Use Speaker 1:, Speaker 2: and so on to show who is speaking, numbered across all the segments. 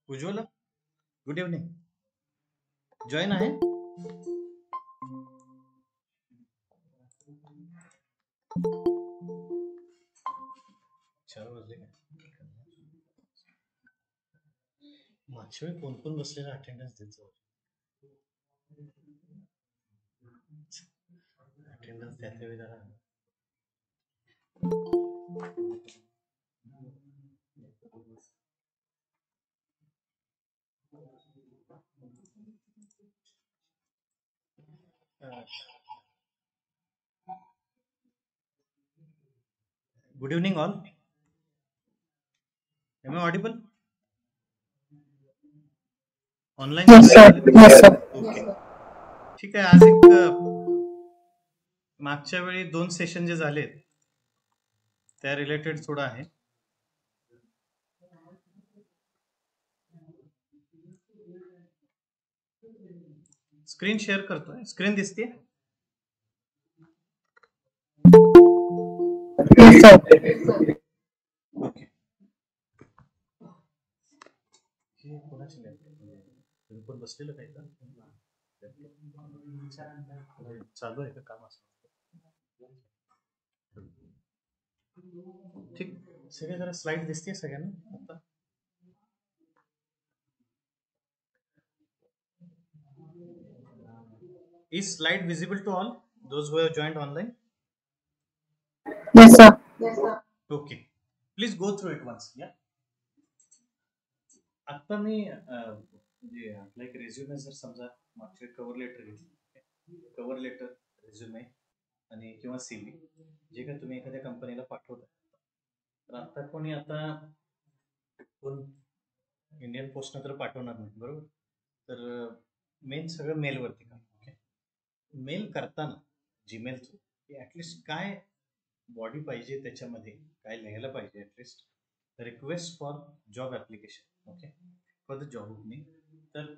Speaker 1: Ujjwala, good evening. Join आहे. 4 वाजले काय? मागच्या वेळी कोण कोण बसलेला अटेंडन्स देत जाऊ. अटेंडन्स त्यातल्या वेळी जरा good evening all. Am I audible? Online okay, ठीक आहे. आज एक मागच्या वेळी 2 सेशन जे झालेत त्या रिलेटेड थोडं आहे. स्क्रीन शेअर करतोय. स्क्रीन दिसते? ओके. हे कोणाची लॅपटॉप पण बसलेलं काही का? चालू आहे का काम? असं ठीक. सगळे जरा स्लाइड दिसते सगळ्यांना आता? Is slide visible to all those who have joined online?
Speaker 2: Yes, sir.
Speaker 1: Okay. Please go through it once. Yeah. आता मी म्हणजे आपला एक रेझ्युमे जर समजा मागचे कव्हर लेटर घेतली, कव्हर लेटर, रेझ्युमे आणि किंवा सीव्ही जे काय तुम्ही एखाद्या कंपनीला पाठवता, तर आता कोणी आता कोण इंडियन पोस्टनं तर पाठवणार नाही, बरोबर? तर मेन सगळं मेलवरती काम. ओके. मेल करताना जीमेल थ्रू ॲटलिस्ट काय बॉडी पाहिजे, त्याच्यामध्ये काय लिहायला पाहिजे, at least request for job application. Okay, for the job opening. तर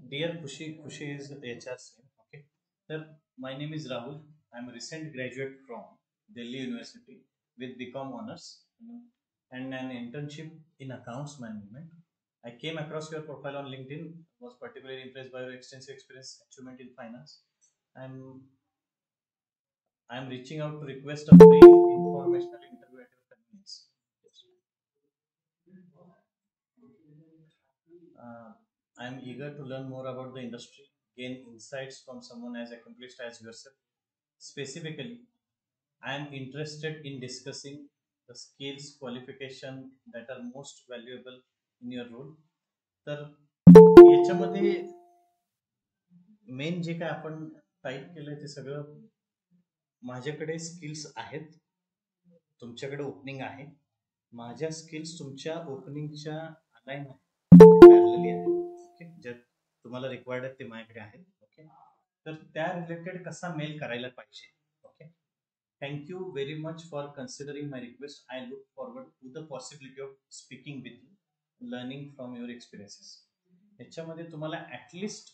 Speaker 1: dear Khushi is HR same. Okay. तर my name is Rahul. I am recent graduate from Delhi University with BCom honours and an internship in accounts management. I came across your profile on LinkedIn, was particularly impressed by your extensive experience achievement in finance. I'm reaching out to request a free informational interview at your convenience. I'm eager to learn more about the industry, gain insights from someone as accomplished as yourself. Specifically, I am interested in discussing the skills, qualification that are most valuable in your role. तर याच्यामध्ये main जे काय आपण type केलंय ते सगळं माझ्याकडे skills आहेत, तुमच्याकडे ओपनिंग आहे. माझ्या स्किल्स तुमच्या ओपनिंगच्या अलाइन आहेत. ओके, जे तुम्हाला रिक्वायर्ड आहेत ते माझ्याकडे आहेत. ओके, तर त्या रिलेटेड कसा मेल करायला पाहिजे. Okay, thank you very much for considering my request. I look forward to the possibility of speaking with you, learning from your experiences. याच्यामध्ये तुम्हाला ॲटलिस्ट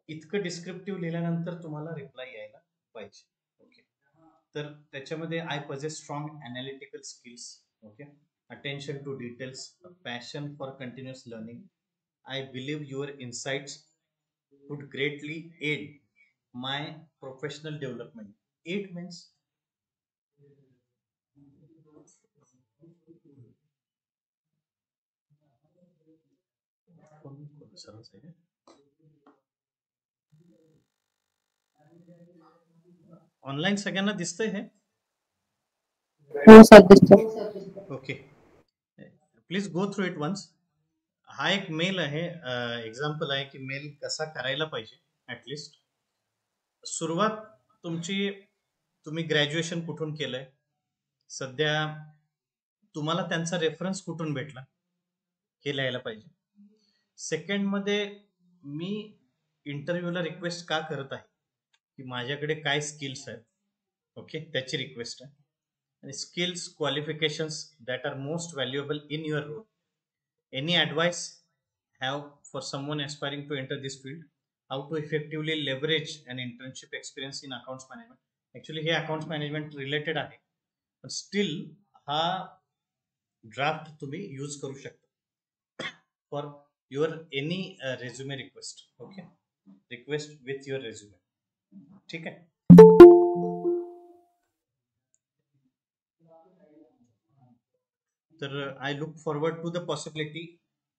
Speaker 1: इतकं डिस्क्रिप्टिव्ह लिहिल्यानंतर तुम्हाला रिप्लाय यायला पाहिजे. ओके, तर त्याच्यामध्ये I possess strong analytical skills. Okay, attention to details, passion for continuous learning. I believe your insights would greatly aid my professional development. Aid means online सगळ्यांना दिसतंय हे?
Speaker 2: हो सर, दिसतंय.
Speaker 1: Okay, please go through it once. हा एक mail आहे, example आहे की मेल कसा करायला पाहिजे. ॲटलिस्ट सुरुवात तुम्ही ग्रॅज्युएशन कुठून केलंय, सध्या तुम्हाला त्यांचा रेफरन्स कुठून भेटला हे लिहायला पाहिजे. सेकंडमध्ये मी इंटरव्ह्यूला रिक्वेस्ट का करत आहे, की माझ्याकडे काय स्किल्स आहेत. ओके, त्याची रिक्वेस्ट आहे. आणि skills, qualifications that are most valuable in your role. Any advice have for someone aspiring to enter this field, how to effectively leverage an internship experience in accounts management. Actually हे accounts management related आहे, पण steel हा draft तुम्ही use करू शकता for your any resume request. Okay, request with your resume. ठीक आहे. तर I look forward to the possibility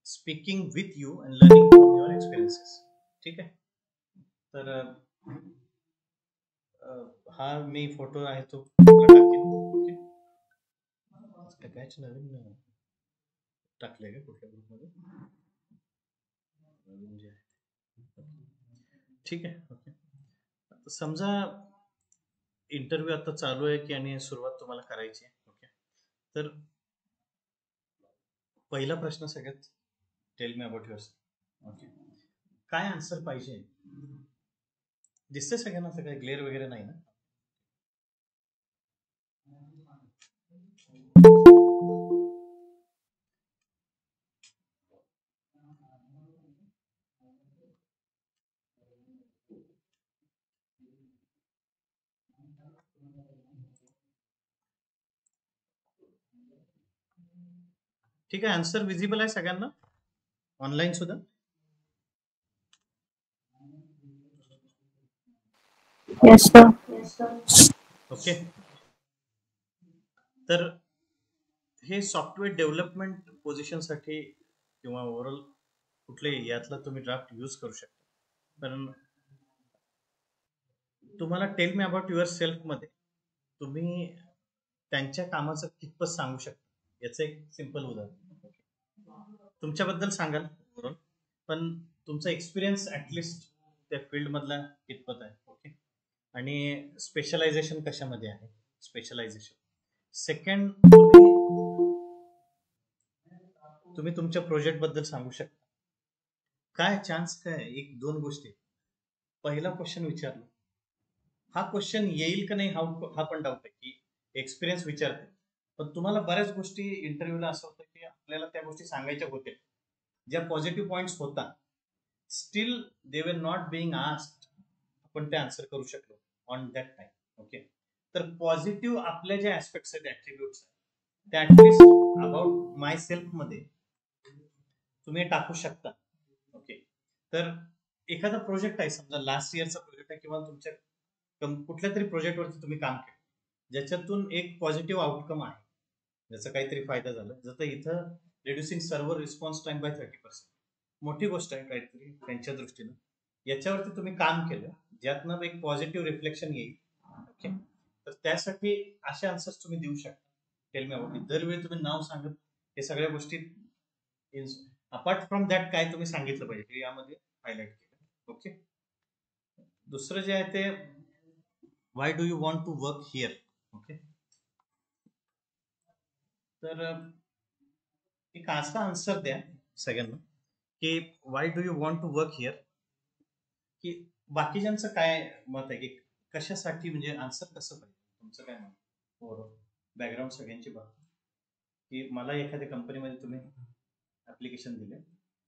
Speaker 1: speaking with you and learning from your experiences. ठीक आहे. तर हा मी फोटो आहे तो टाकेन. ओके, कायच नवीन टाकले का कुठल्या ग्रुपमध्ये? ठीक आहे. ओके, समजा इंटरव्ह्यू आता चालू आहे की आणि सुरुवात तुम्हाला करायची आहे. ओके, तर पहिला प्रश्न सगळ्यात, tell me about your. Okay, काय आन्सर पाहिजे? दिसते सगळ्यांना? असं काही ग्लेअर वगैरे नाही ना? ठीक आहे. आन्सर विजिबल आहे सगळ्यांना ऑनलाईन सुद्धा?
Speaker 2: Yes, sir.
Speaker 1: ओके, तर हे सॉफ्टवेअर डेव्हलपमेंट पोझिशनसाठी किंवा ओव्हरऑल कुठले यातला तुम्ही ड्राफ्ट यूज करू शकता. कारण तुम्हाला tell me about your self मध्ये तुम्ही त्यांच्या कामाचं कितपत सांगू शकता याचं एक सिंपल उदाहरण. तुमच्याबद्दल सांगाल ओव्हरऑल, पण तुमचा एक्सपिरियन्स ऍटलिस्ट त्या फील्ड मधला कितपत आहे. ओके, आणि स्पेशलायझेशन कशामध्ये आहे, स्पेशलायझेशन. सेकंड, तुम्ही तुमच्या प्रोजेक्ट बद्दल सांगू शकता. काय चान्स काय, एक दोन गोष्टी. पहिला क्वेश्चन विचारला, हा क्वेश्चन येईल का नाही हा पण डाऊट आहे की एक्सपिरियन्स विचारते, पण तुम्हाला बऱ्याच गोष्टी इंटरव्ह्यूला असं होतं की आपल्याला त्या गोष्टी सांगायच्या होत्या ज्या पॉझिटिव्ह पॉइंट्स होता, steel they were not being asked, आपण ते आन्सर करू शकलो ऑन दॅट टाइम. ओके, तर पॉझिटिव्ह आपल्या जे ऍस्पेक्ट्स आहेत, ऍट्रिब्यूट्स आहेत, त्या ऍटलिस्ट अबाउट माय सेल्फ मध्ये तुम्ही टाकू शकता. ओके, तर एखादा प्रोजेक्ट आहे, समजा लास्ट इयरचा प्रोजेक्ट आहे किंवा तुमच्या कुठल्या तरी प्रोजेक्टवरती तुम्ही काम केलं ज्याच्यातून एक पॉझिटिव्ह आउटकम आहे, ज्याचा काहीतरी फायदा झाला. जसं इथं reducing server response time by 30%, मोठी गोष्ट आहे काहीतरी त्यांच्या दृष्टीनं. याच्यावरती तुम्ही काम केलं ज्यातनं एक पॉझिटिव्ह रिफ्लेक्शन येईल. ओके, तर त्यासाठी असे आन्सर्स तुम्ही देऊ शकता. Tell me about. दरवेळी तुम्ही नाव सांगत हे सगळ्या गोष्टी अपार्ट फ्रॉम दॅट काय तुम्ही सांगितलं पाहिजे हे यामध्ये हायलाइट केलं. ओके, दुसरं जे आहे ते why do you want to work here. Okay, तर एक असा आन्सर द्या सगळ्यांना की why do you want to work here, की बाकीच्यांचं काय मत आहे की कशासाठी, म्हणजे आन्सर कसं पाहिजे, तुमचं काय मत ओव्हरऑल बॅकग्राऊंड सगळ्यांची बात, की मला एखाद्या कंपनीमध्ये तुम्ही ऍप्लिकेशन दिले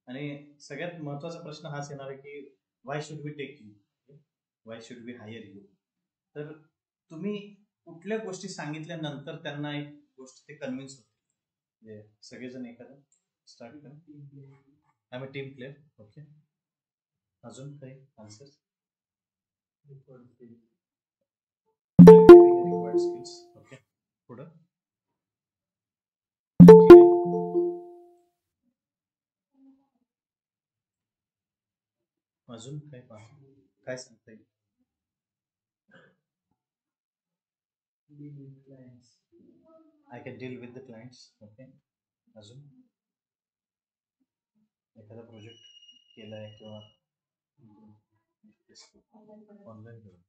Speaker 1: आणि सगळ्यात महत्वाचा प्रश्न हाच येणार आहे की why should we take you, why should we hire you. तर तुम्ही कुठल्या गोष्टी सांगितल्यानंतर त्यांना एक गोष्ट ते कन्व्हिन्स होते. म्हणजे सगळेजण एखादं स्टार्ट करा. I am a team player. Okay, अजून काही आन्सर्स? Required skills. ओके, पुढं अजून काय काय सांगता येईल? I can deal with the clients. Okay, अजून एखादा प्रोजेक्ट केलाय किंवा ऑनलाईन करून.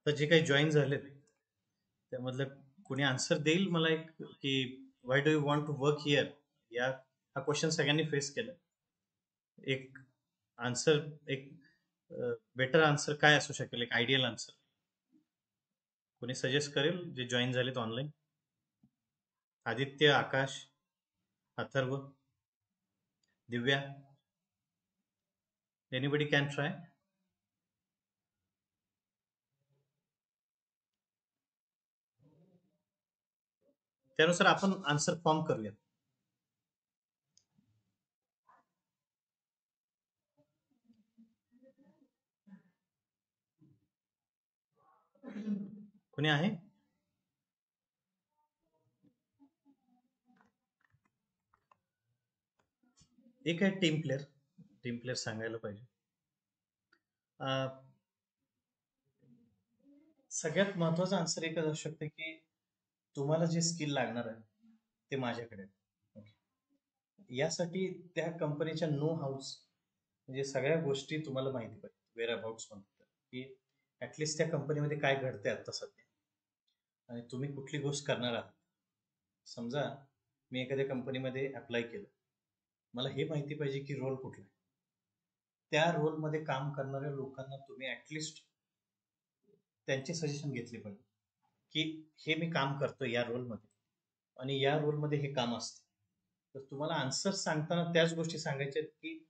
Speaker 1: तर जे काही जॉईन झालेत त्यामधलं कोणी आन्सर देईल मला एक, की why do you want to work here, या हा क्वेश्चन सगळ्यांनी फेस केला. एक आन्सर, एक बेटर आन्सर काय असू शकेल, एक आयडियल आन्सर कोणी सजेस्ट करेल जे जॉईन झालेत online? Aditya, Akash, Atharva, Divya, anybody can try. त्यानुसार आपण आन्सर फॉर्म करूया. कोणी आहे? एक आहे टीम प्लेअर. टीम प्लेअर सांगायला पाहिजे. सगळ्यात महत्वाचा आन्सर एकच असू शकते की तुम्हाला जे स्किल लागणार आहे ते माझ्याकडे आहे. Okay. यासाठी त्या कंपनीच्या नो हाऊस म्हणजे सगळ्या गोष्टी तुम्हाला माहिती पाहिजे. वेअर अबाउट्स म्हणतात की ऍटलिस्ट त्या कंपनीमध्ये काय घडते आता सध्या आणि तुम्ही कुठली गोष्ट करणार आहात. समजा मी एखाद्या कंपनीमध्ये अप्लाय केलं, मला हे माहिती पाहिजे की रोल कुठला आहे. त्या रोलमध्ये काम करणाऱ्या लोकांना तुम्ही ऍटलिस्ट त्यांचे सजेशन घेतले पाहिजे की हे मी काम करतो या रोलमध्ये आणि या रोलमध्ये हे काम असतं. तर तुम्हाला आन्सर सांगताना त्याच गोष्टी सांगायच्या आहेत की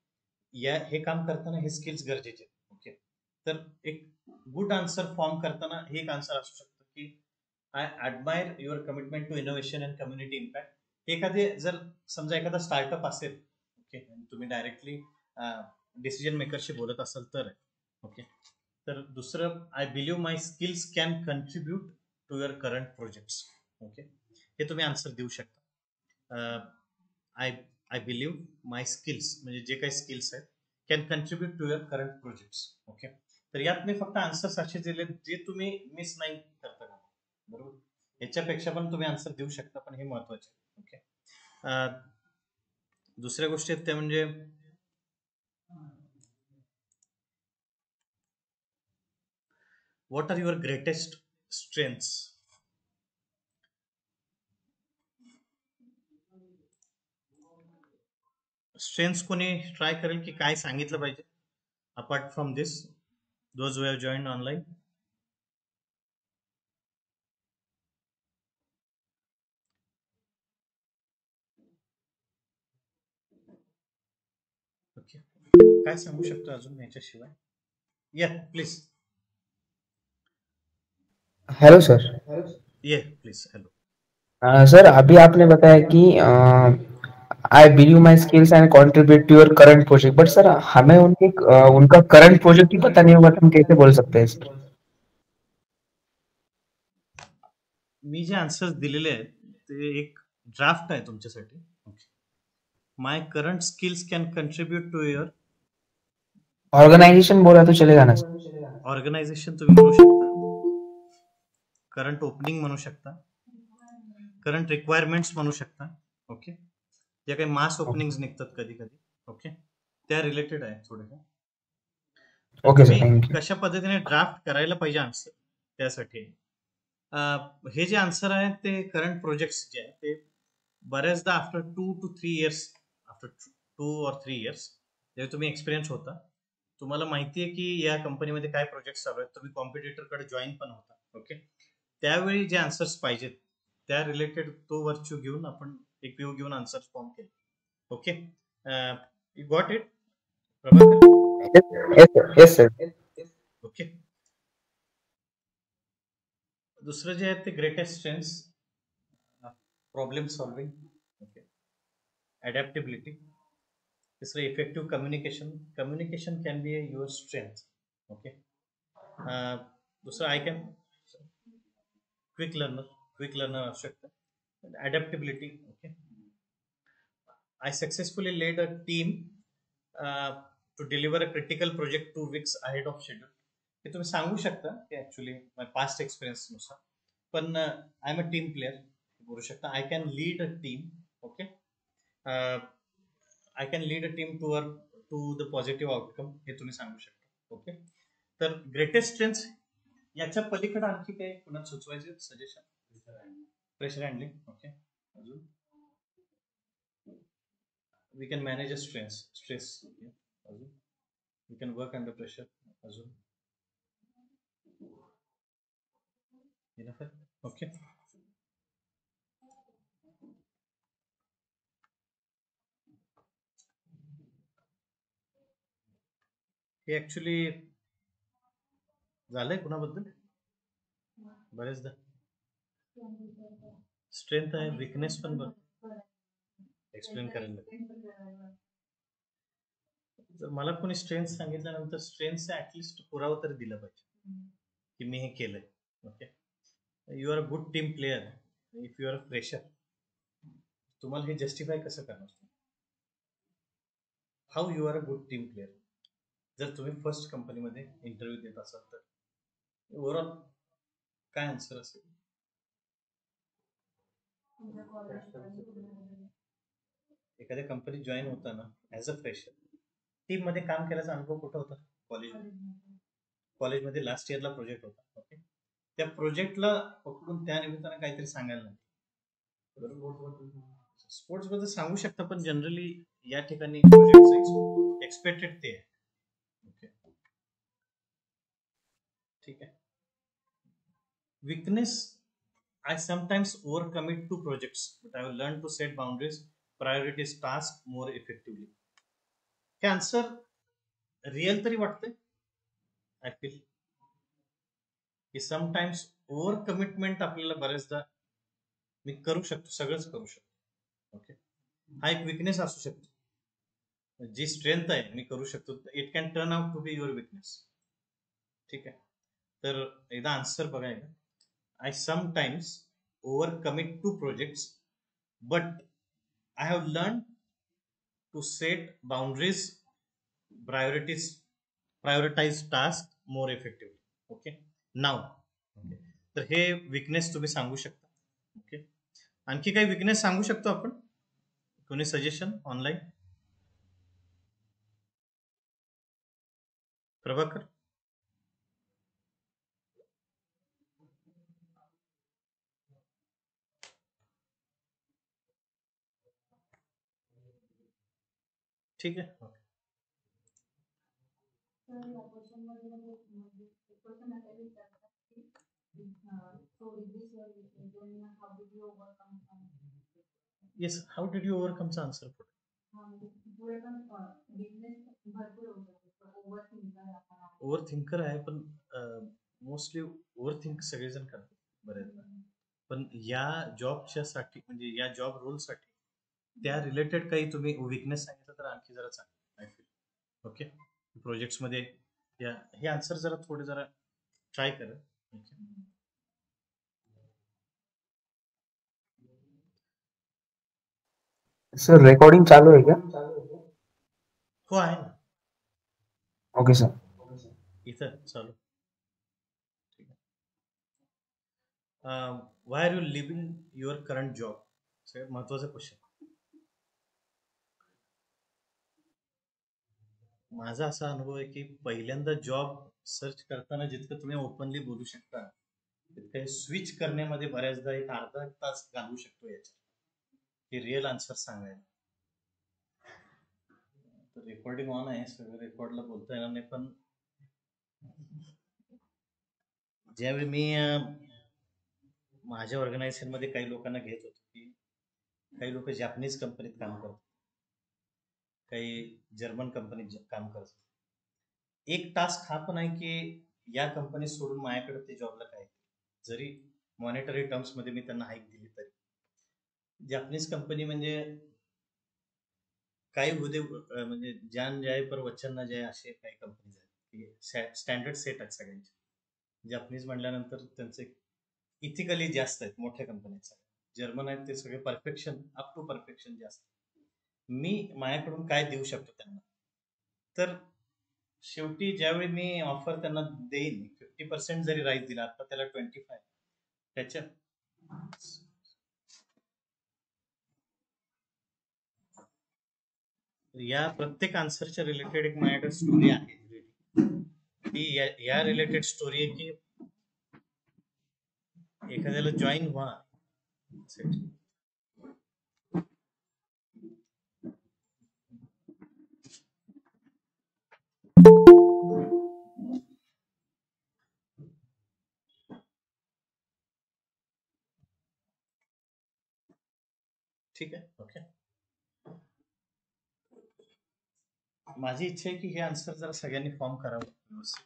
Speaker 1: या हे काम करताना हे स्किल्स गरजेचे आहेत. ओके, तर एक गुड आन्सर फॉर्म करताना हे एक आन्सर असू शकतं की I admire your commitment to innovation and community impact. एखादे जर समजा एखादा स्टार्टअप असेल, ओके, तुम्ही डायरेक्टली डिसिजन मेकरशी बोलत असाल तर, ओके. तर दुसरं, I believe my skills can contribute to your current projects. Okay, हे तुम्ही आन्सर देऊ शकता. I I believe my skills म्हणजे जे काही स्किल्स आहेत can contribute to your current projects. Okay, तर यात मी फक्त आन्सर्स असे दिले जे तुम्ही मिस नाही करता का, बरोबर. याच्यापेक्षा पण तुम्ही आन्सर देऊ शकता, पण हे महत्वाचे. ओके, दुसऱ्या गोष्टी आहेत त्या म्हणजे what are your greatest strengths. Strengths कोणी ट्राय करेल की काय सांगितलं पाहिजे apart from this, those who have joined online? Okay, काय सांगू शकतो अजून याच्याशिवाय? या प्लीज.
Speaker 3: Hello sir.
Speaker 1: ये प्लीज. हेलो
Speaker 3: सर, अभी आपने बताया कि I believe my skills and contribute to your current project, but sir हमें उनका करंट प्रोजेक्ट ही पता नहीं होगा तो हम कैसे बोल सकते हैं सर?
Speaker 1: मी जे आन्सर्स दिलेले आहेत ते एक ड्राफ्ट आहे तुमच्यासाठी. Okay, my current skills can contribute to your
Speaker 3: organisation बोला तो चलेगा ना सर?
Speaker 1: ऑर्गनायझेशन तुम्ही म्हणू शकता, करंट ओपनिंग म्हणू शकता, करंट रिक्वायरमेंट्स म्हणू शकता. ओके, ज्या काही मास ओपनिंग्स निघतात कधी कधी, ओके, त्या रिलेटेड आहे थोडं. तर
Speaker 3: ओके सर,
Speaker 1: तुम्ही
Speaker 3: थँक यू.
Speaker 1: कशा पद्धतीने ड्राफ्ट करायला पाहिजे आन्सर त्यासाठी हे जे आन्सर आहे ते करंट प्रोजेक्ट्स जे आहे ते बऱ्याचदा after 2 to 3 years, after 2 or 3 years जेव्हा तुम्ही एक्सपिरियन्स होता, तुम्हाला माहिती आहे की या कंपनीमध्ये काय प्रोजेक्ट चालू आहेत, तुम्ही कॉम्पिटिटरकडे जॉईन पण होता. ओके, त्यावेळी जे आन्सर्स पाहिजेत त्या रिलेटेड तो वर्च्यू घेऊन आपण एक व्ह्यू घेऊन आन्सर फॉर्म केले. Okay, you got it Prabhakar?
Speaker 3: Yes sir.
Speaker 1: Okay, दुसरं जे आहे ते greatest strengths, problem solving, okay, adaptability. तिसरं effective communication. Communication can be your strength. Okay, दुसरं आय कॅन क्विक लर्नर असू शकतं. Adaptability. Okay, I successfully led a team to deliver a critical project 2 weeks ahead of schedule. हे तुम्ही सांगू शकता की actually माय past एक्सपिरियन्सनुसार, पण I am a team player बोलू शकता. I can lead a team. Okay, I can lead a team to the positive outcome, हे तुम्ही सांगू शकता. ओके, तर ग्रेटेस्ट स्ट्रेंथ याच्या पलीकडे आणखी काही कुणाला सुचवायचे सजेशन? Pressure handling, okay. अजून we can manage a stress, okay. अजून we can work under pressure. अजून इनफ आहे, ओके. हे ऍक्च्युली झालंय कुणाबद्दल बरेचदा. स्ट्रेंथ आहे, विकनेस पण एक्सप्लेन करायला. जर मला कोणी स्ट्रेंथ सांगितल्यानंतर स्ट्रेंथचा ऍटलिस्ट पुरावा तरी दिला पाहिजे की मी हे केलंय, okay. You are a good team player. If you are a fresher, तुम्हाला हे जस्टिफाय कसं करणार? How you are a good team player? जर तुम्ही फर्स्ट कंपनीमध्ये इंटरव्ह्यू देत असाल तर ओव्हरऑल काय आन्सर असेल? एखाद्या कंपनीत जॉईन होताना ऍज अ फ्रेशर टीम मध्ये काम केल्याचा अनुभव कुठं होता? कॉलेजमध्ये लास्ट इयरला प्रोजेक्ट होता, ओके. त्या प्रोजेक्टला पकडून त्या निमित्तानं काहीतरी सांगायला नाही. स्पोर्ट्स बद्दल सांगू शकता, पण जनरली या ठिकाणी प्रोजेक्ट एक्सपेक्टेड ते आहे, ओके. ठीक आहे. Weakness, I sometimes overcommit to projects, but I have learned to set boundaries, prioritize tasks more effectively. हे आन्सर रिअल तरी वाटतंय? आय फील की समटाइम्स ओव्हर कमिटमेंट आपल्याला बऱ्याचदा मी करू शकतो, सगळंच करू शकतो, ओके. हा एक विकनेस असू शकतो. जी स्ट्रेंथ आहे मी करू शकतो, it can turn out to be your weakness. ठीक आहे. तर एकदा आन्सर बघा. I sometimes overcommit to projects, but I have learned to set boundaries, prioritize tasks more effectively. Okay. Now, okay. तर हे विकनेस तुम्ही सांगू शकता, ओके. आणखी काही विकनेस सांगू शकतो आपण? कोणी सजेशन ऑनलाईन? प्रभाकर? ठीक आहे. येस, हाऊ डिड यू ओव्हरकमचा आन्सर पुढे? ओव्हर थिंकर आहे, पण मोस्टली ओव्हर थिंक सगळेजण करतात बरेचदा. पण या जॉबच्या साठी म्हणजे या जॉब रोलसाठी त्या रिलेटेड काही तुम्ही विकनेस सांगितलं तर आणखी जरा चांगलं आय फील, ओके. प्रोजेक्ट्स मध्ये हे आन्सर जरा थोडे जरा ट्राय करा, ओके.
Speaker 3: सर रेकॉर्डिंग चालू आहे का?
Speaker 1: हो आहे ना.
Speaker 3: Okay sir.
Speaker 1: इथं चालू. ठीक आहे. Why are you leaving your current job? सगळ्यात महत्वाचा क्वेश्चन. माझा असा अनुभव आहे की पहिल्यांदा जॉब सर्च करताना जितकं तुम्ही ओपनली बोलू शकता तितकं स्विच करण्यामध्ये बऱ्याचदा एक अर्धा तास घालवू शकतो याच्यात की रिअल आन्सर सांगायला. रेकॉर्डिंग ऑन आहे, सगळं रेकॉर्डला बोलता येणार नाही, पण ज्यावेळी मी माझ्या ऑर्गनायझेशन मध्ये काही लोकांना घेत होतो की काही लोक जॅपनीज कंपनीत काम करतात, काही जर्मन कंपनीत काम करतात. एक टास्क हा पण आहे की या कंपनी सोडून माझ्याकडे ते जॉबला काय, जरी मॉनिटरी टर्म्स मध्ये मी त्यांना हाईक दिली तरी. जॅपनीज कंपनी म्हणजे काही होते म्हणजे ज्यान जाय पर वचन न जाय असे काही कंपनीज आहेत की स्टँडर्ड सेट आहेत सगळ्यांचे. जॅपनीज म्हटल्यानंतर त्यांचे इथिकली जास्त आहेत मोठ्या कंपन्यांचा. जर्मन आहेत ते सगळे परफेक्शन, अप टू परफेक्शन जास्त. मी माझ्याकडून काय देऊ शकतो त्यांना? तर शेवटी ज्यावेळी मी ऑफर त्यांना देईन 50% जरी राईज दिला, आता त्याला 25, त्याच्या या प्रत्येक आन्सरच्या रिलेटेड एक माझ्याकडे स्टोरी आहे. ती या रिलेटेड स्टोरी आहे की एखाद्याला जॉईन व्हा. ठीक आहे. ओके. माझी इच्छा आहे की हे आन्सर जरा सगळ्यांनी फॉर्म करावं व्यवस्थित.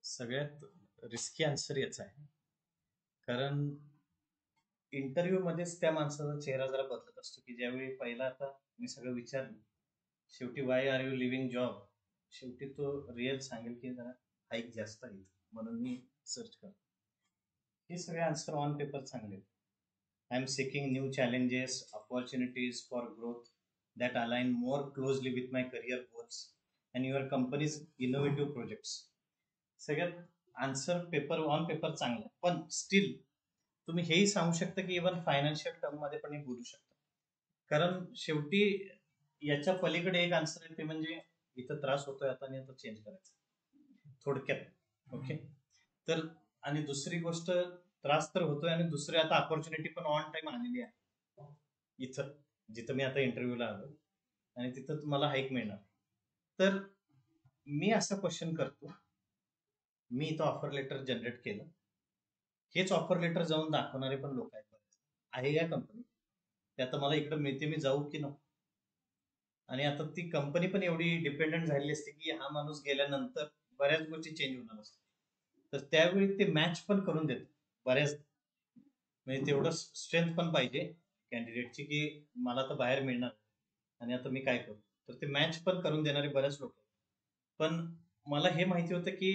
Speaker 1: सगळ्यात रिस्की आन्सर याचा आहे, कारण इंटरव्ह्यू मध्येच त्या माणसाचा चेहरा जरा बदलत असतो की ज्यावेळी पहिला आता मी सगळं विचारलं, शेवटी why are you leaving job, शेवटी तो रिअल सांगेल की जरा हाईक जास्त आहे म्हणून मी सर्च करतो. हे सगळे आन्सर ऑन पेपर चांगले. I am seeking new challenges, opportunities for growth that align more closely with my career goals and your company's innovative projects. सगळ्यात आन्सर पेपर ऑन पेपर चांगला, पण स्टील तुम्ही हेही सांगू शकता की इव्हन फायनान्शियल टर्म मध्ये पण बोलू शकता, कारण शेवटी याच्या पलीकडे एक आन्सर आहे ते म्हणजे इथं त्रास होतोय आता आणि आता चेंज करायचं थोडक्यात. ओके. तर आणि दुसरी गोष्ट, त्रास तर होतोय आणि दुसरी आता अपॉर्च्युनिटी पण ऑन टाइम आलेली आहे इथं जिथं मी आता इंटरव्ह्यूला आलो आणि तिथं तुम्हाला हाईक मिळणार. तर मी असं क्वेश्चन करतो, मी इथं ऑफर लेटर जनरेट केलं, हेच ऑफर लेटर जाऊन दाखवणारे पण लोक आहेत आहे या कंपनी, ते आता मला इकडे मिळते मी जाऊ की नको. आणि आता ती कंपनी पण एवढी डिपेंडंट झालेली असते की हा माणूस गेल्यानंतर बऱ्याच गोष्टी चेंज होणार असतात, तर त्यावेळी ते मॅच पण करून देतात बऱ्याच, म्हणजे तेवढं स्ट्रेंथ पण पाहिजे कॅन्डिडेटची की मला तर बाहेर मिळणार आणि आता मी काय करू, तर ते मॅच पण करून देणारे बरेच लोक. पण मला हे माहिती होतं की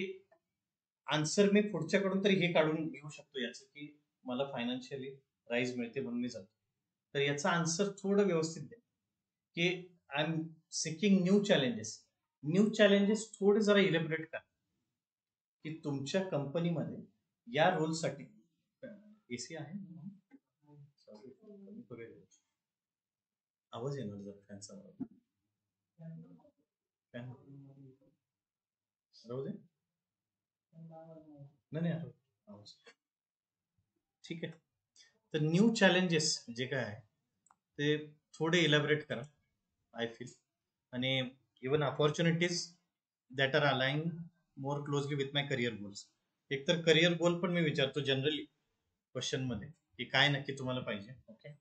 Speaker 1: आन्सर मी पुढच्याकडून तरी हे काढून घेऊ शकतो याचं की मला फायनान्शियली राईज मिळते म्हणून मी जातो. तर याचा आन्सर थोडं व्यवस्थित द्या की I am seeking new challenges. New challenges थोडे जरा इलेबरेट करा की तुमच्या कंपनीमध्ये या रोलसाठी एसी आहे, आवाज येणार जर फॅनचा फॅन राहू दे. नाही आवाज ठीक आहे. तर न्यू चॅलेंजेस जे काय आहे ते थोडे इलॅबरेट करा आय फील, आणि even opportunities that are align more closely with my career goals. एकतर करिअर गोल पण मी विचारतो जनरली क्वेश्चन मध्ये की काय नक्की तुम्हाला पाहिजे. ओके.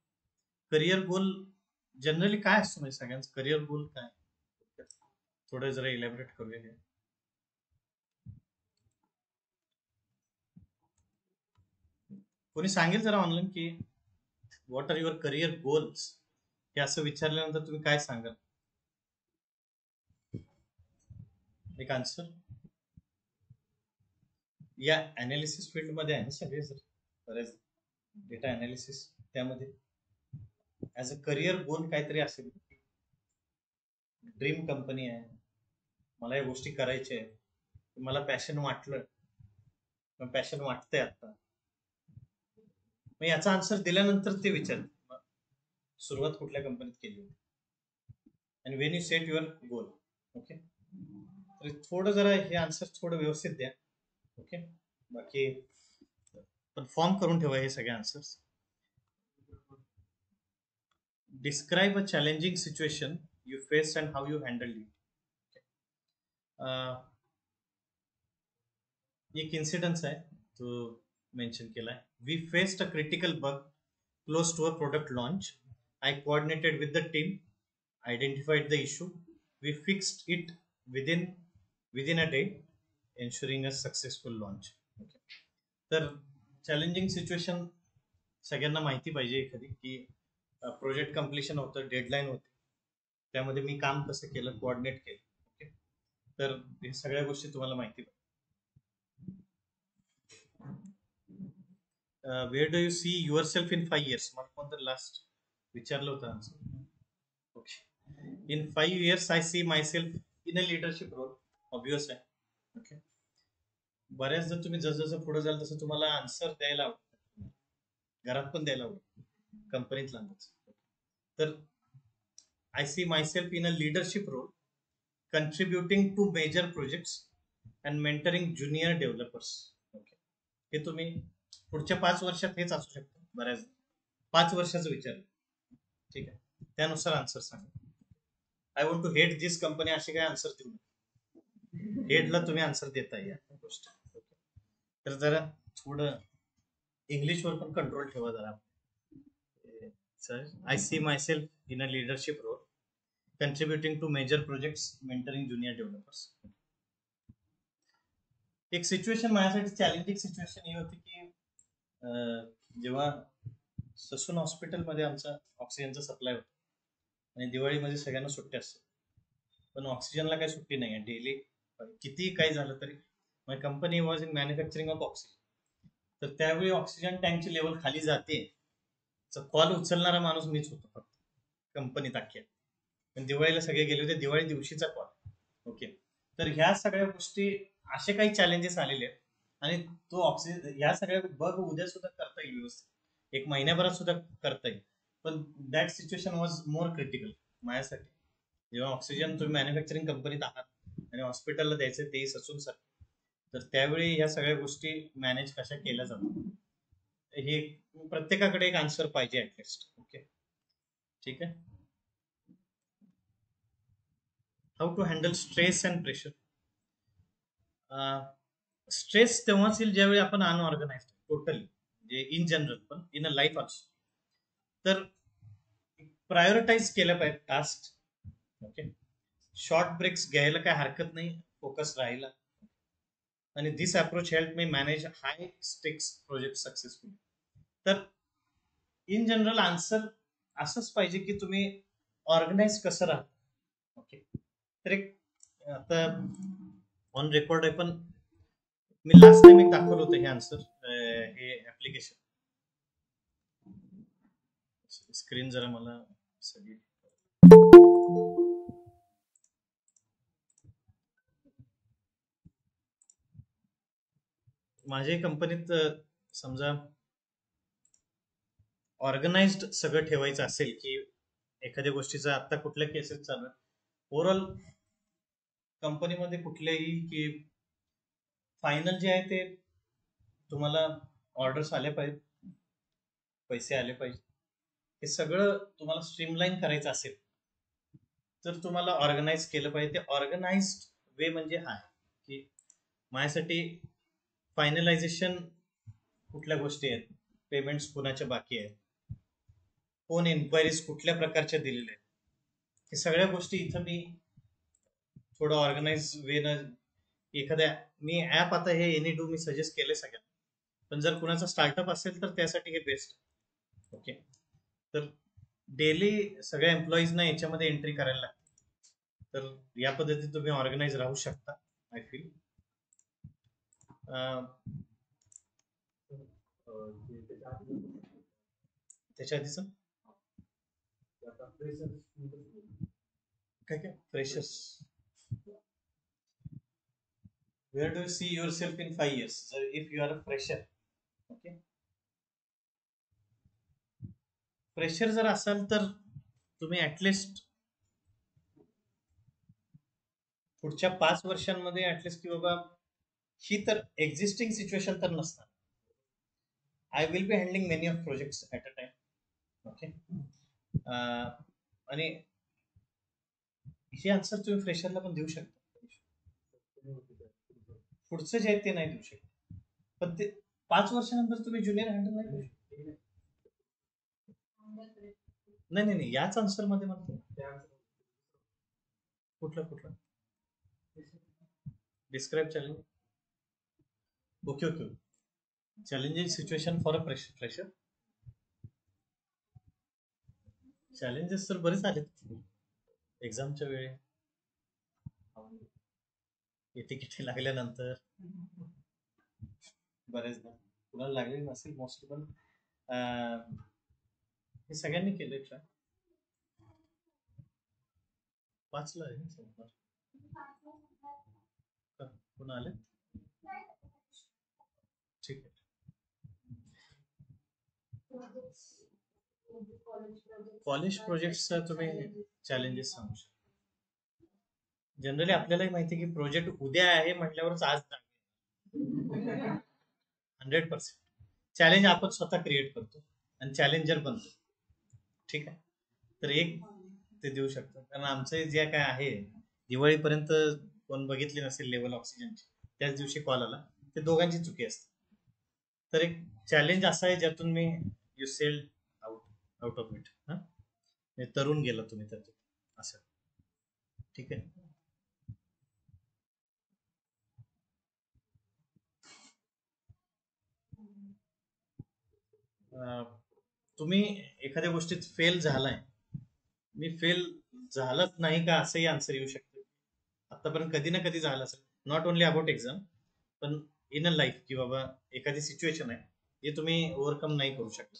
Speaker 1: करिअर गोल जनरली काय असतो म्हणजे सगळ्यांचं करिअर गोल काय, थोडं जरा इलॅबरेट करूया हे. कोणी सांगेल जरा ऑनलाईन की what are your career goals, हे असं विचारल्यानंतर तुम्ही काय सांगाल, एक आन्सर. या अनालिसिस फील्ड मध्ये आहे ना सगळे सर, बरेच डेटा अनालिसिस, त्यामध्ये ऍज अ करिअर गोल काहीतरी असेल, ड्रीम कंपनी आहे, मला या गोष्टी करायच्या आहे, मला पॅशन वाटलं, पॅशन वाटतंय आता, मग याचा आन्सर दिल्यानंतर ते विचार सुरुवात कुठल्या कंपनीत केली होती आणि Wien you set your goal. Okay. तर थोडं जरा हे आन्सर थोडं व्यवस्थित द्या. ओके. बाकी पण फॉर्म करून ठेवा हे सगळे answers. Describe a challenging situation you faced and how you handled it. एक इन्सिडन्स आहे तो मेन्शन केला आहे. We faced a critical bug close to a product launch. I coordinated with the team, identified the issue, we fixed it within a day, ensuring a successful launch. Okay. तर challenging situation सगळ्यांना माहिती पाहिजे एखादी की project completion होतं, deadline होते, त्यामध्ये मी काम कसं केलं, कोऑर्डिनेट केलं. ओके. तर हे सगळ्या गोष्टी तुम्हाला माहिती पाहिजे. Where do you see your self in 5 years, मला कोणतं लास्ट विचारलं होतं answer. Okay. In 5 years, I see myself in a leadership role. Obvious आहे. ओके. बऱ्याच जर तुम्ही जसं पुढे जाल तसं तुम्हाला आन्सर द्यायला आवडतं, घरात पण द्यायला आवडतं, कंपनीत लागतच. तर I see myself in a leadership role, contributing to major projects and mentoring junior developers. Okay. हे तुम्ही पुढच्या 5 वर्षात हेच असू शकतं बऱ्याच 5 वर्षाचा विचार, ठीक आहे, त्यानुसार आन्सर सांगा. I want to hate this company अशी काय आन्सर देऊ नका. हेडला तुम्ही आन्सर देताय या गोष्ट. तर जरा थोडं इंग्लिशवर पण कंट्रोल ठेवा जरा. Sir, I see myself in a leadership role, contributing to major projects, mentoring junior developers. एक सिच्युएशन माझ्यासाठी चॅलेंजिंग सिच्युएशन ही होती की जेव्हा ससून हॉस्पिटलमध्ये आमचा ऑक्सिजनचा सप्लाय होता आणि दिवाळीमध्ये सगळ्यांना सुट्टी असते, पण ऑक्सिजनला काही सुट्टी नाही आहे. डेली कितीही काही झालं तरी my company was in manufacturing of oxygen. तर त्यावेळी ऑक्सिजन टँकची लेवल खाली जाते, कॉल उचलणारा माणूस मीच होतो फक्त कंपनीत अख्ख्या. पण दिवाळीला सगळे गेले होते, दिवाळी दिवशीचा कॉल. ओके, तर ह्या सगळ्या गोष्टी असे काही चॅलेंजेस आलेले आहेत आणि तो ऑक्सिजन ह्या सगळ्या बघ उद्या सुद्धा करता येईल व्यवस्थित, एक महिन्याभरात सुद्धा करता येईल, पण that situation was more critical माझ्यासाठी. जेव्हा ऑक्सिजन तुम्ही मॅन्युफॅक्चरिंग कंपनीत आहात आणि हॉस्पिटलला द्यायचं तेही ससून सर, तर त्यावेळी ह्या सगळ्या गोष्टी मॅनेज कशा केल्या जातात हे प्रत्येकाकडे एक आन्सर पाहिजे ऍटलिस्ट. ओके, ठीक आहे. How to handle stress and pressure. Stress तेव्हाच येईल ज्यावेळी आपण अनऑर्गनाइज टोटली, म्हणजे इन जनरल पण इन अ लाईफ ऑल्सो. तर प्रायोरिटाईज केलं पाहिजे टास्क. ओके, शॉर्ट ब्रेक्स घ्यायला काय हरकत नाही, फोकस राहिला. आणि दिस अप्रोच हेल्प मी मॅनेज हाय स्टेक्स प्रोजेक्ट सक्सेसफुल. तर इन जनरल आन्सर असंच पाहिजे की तुम्ही ऑर्गनाइज कसं राहता. ओके, तर एक आता ऑन रेकॉर्ड आहे, पण मी लास्ट टाइम एक दाखवलं होतं हे आन्सर, हे ऍप्लिकेशन. स्क्रीन जरा मला सगळी माझ्या कंपनीत समजा ऑर्गनाइज्ड सगळं ठेवायचं असेल की एखाद्या गोष्टीचा आता कुठल्या केसेस चालू आहे, ओव्हरऑल कंपनीमध्ये कुठल्याही की फायनल जे आहे ते तुम्हाला ऑर्डर्स आले पाहिजे, पैसे आले पाहिजे, हे सगळं तुम्हाला स्ट्रीमलाईन करायचं असेल तर तुम्हाला ऑर्गनाइज केलं पाहिजे. ते ऑर्गनाइज्ड वे म्हणजे हा की माझ्यासाठी फायनलायझेशन कुठल्या गोष्टी आहेत, पेमेंट्स कुणाच्या बाकी आहेत, कोण इन्क्वायरीज कुठल्या प्रकारच्या दिलेल्या आहेत, हे सगळ्या गोष्टी इथं मी थोडं ऑर्गनाइज वे न एखाद्या मी ऍप आता हे एनी डू मी सजेस्ट केले सगळ्यांना, पण जर कुणाचा स्टार्टअप असेल तर त्यासाठी हे बेस्ट. ओके, तर डेली सगळ्या एम्प्लॉईजना याच्यामध्ये एंट्री करायला लागते. तर या पद्धतीने तुम्ही ऑर्गनाइज राहू शकता आय फील. त्याच्या आधीच काय काय freshers, where do you see yourself in 5 years if you are a fresher. Okay, fresher जर असाल तर तुम्ही ऍटलिस्ट पुढच्या 5 वर्षांमध्ये ऍटलिस्ट की बाबा ही तर एक्झिस्टिंग सिच्युएशन तर नसणार. I will B handling many of projects at a time. Okay, आणि हे आन्सर तुम्ही फ्रेशरला पण देऊ शकता. पुढचं जे आहे ते नाही देऊ शकत, पण ते 5 वर्षानंतर तुम्ही ज्युनियर हँडल नाही करू शकत. नाही नाही नाही, याच आन्सर मध्ये म्हणतो. कुठला describe challenge. Okay okay, challenging situation for a fresher. Challenges तर बरेच आलेत एक्झामच्या वेळी, किती लागल्यानंतर बरेचदा कुणाला लागले नसेल मोस्टली, पण हे सगळ्यांनी केलंय ट्राय. वाचलं आहे पुन्हा आले, ठीक आहे. कॉलेज प्रोजेक्टचा तुम्ही चॅलेंजेस सांगू शकता. जनरली आपल्यालाही माहिती की प्रोजेक्ट उद्या आहे म्हटल्यावरच आज 100%. चॅलेंज आपण स्वतः क्रिएट करतो आणि चॅलेंजर बनतो. ठीक आहे, तर एक ते देऊ शकतो. कारण आमचं जे काय आहे, दिवाळीपर्यंत कोण बघितली नसेल लेवल ऑक्सिजनची, त्याच दिवशी कॉल आला, ते दोघांची चुकी असते. तर एक चॅलेंज असा आहे ज्यातून me you sell out of it. तरुण गेला तुम्ही त्यातून असं. ठीक आहे. तुम्ही एखाद्या गोष्टीत फेल झालाय, मी फेल झालंच नाही का असंही आन्सर येऊ शकतं. आतापर्यंत कधी ना कधी झालं असेल, नॉट ओनली अबाउट एक्झाम, पण इन अ लाईफ, की बाबा एखादी सिच्युएशन आहे जे तुम्ही ओव्हरकम नाही करू शकता.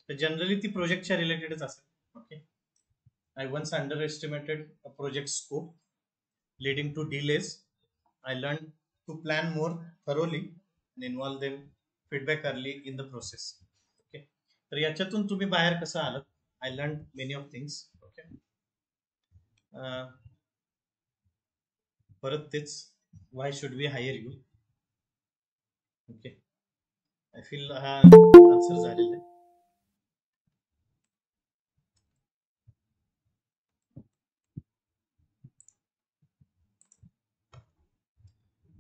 Speaker 1: तर जनरली ती प्रोजेक्टच्या रिलेटेडच असेल. Okay, I once underestimated a project scope leading to delays. I learned to plan more thoroughly and involve them feedback early in the process. Okay, तर याच्यातून तुम्ही बाहेर कसं आलात? I learned many of things. Okay, परत तेच, why should we hire you? Okay, I feel हा answer झालेला आहे.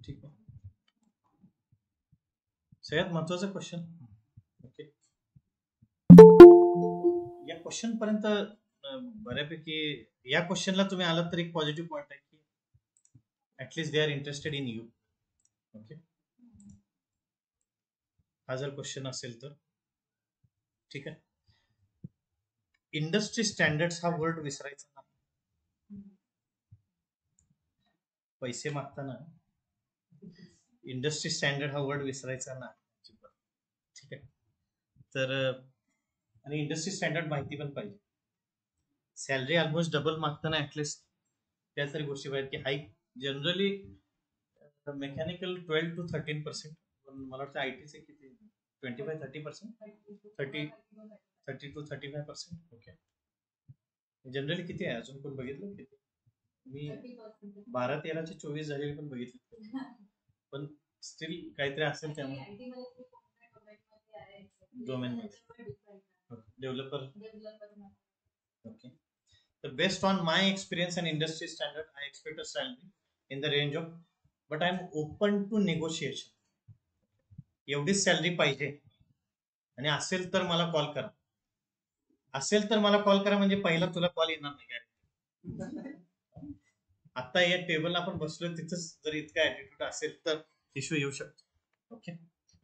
Speaker 1: ठीक आहे, सगळ्यात महत्वाचा क्वेश्चन. ओके, या क्वेश्चन पर्यंत बऱ्यापैकी या क्वेश्चनला तुम्ही आलात तर एक पॉझिटिव्ह पॉईंट आहे की at least they are interested in you. Okay, हा जर क्वेश्चन असेल तर ठीक आहे. इंडस्ट्री स्टँडर्ड्स हा वर्ड विसरायचा नाही. पैसे मागताना इंडस्ट्री स्टँडर्ड हा वर्ड विसरायचा नाही. ठीक आहे, तर आणि इंडस्ट्री स्टँडर्ड माहिती पण पाहिजे. सॅलरी ऑलमोस्ट डबल मागताना ऍटलिस्ट त्या तरी गोष्टी पाहिजे की हाईक जनरली मेकॅनिकल 12 to 13%, पण मला वाटतं आयटीचे किती 25-30%, 30 to 35%. ओके, जनरली किती आहे अजून कोण बघितलं किती? मी 12-13 चे 24 झालेले पण बघितले, पण स्टील काहीतरी असेल त्यामुळे डोमेन डेव्हलपर. ओके, तर based on my experience and industry standard I expect a salary in the range of, but I am open to negotiation. एवढीच सॅलरी पाहिजे आणि असेल तर मला कॉल करा. असेल तर मला कॉल करा म्हणजे पहिला तुला कॉल येणार नाही काय. आता या टेबल आपण बसलो तिथंच जर इतका ऍटिट्यूड असेल तर इश्यू येऊ शकतो. Okay,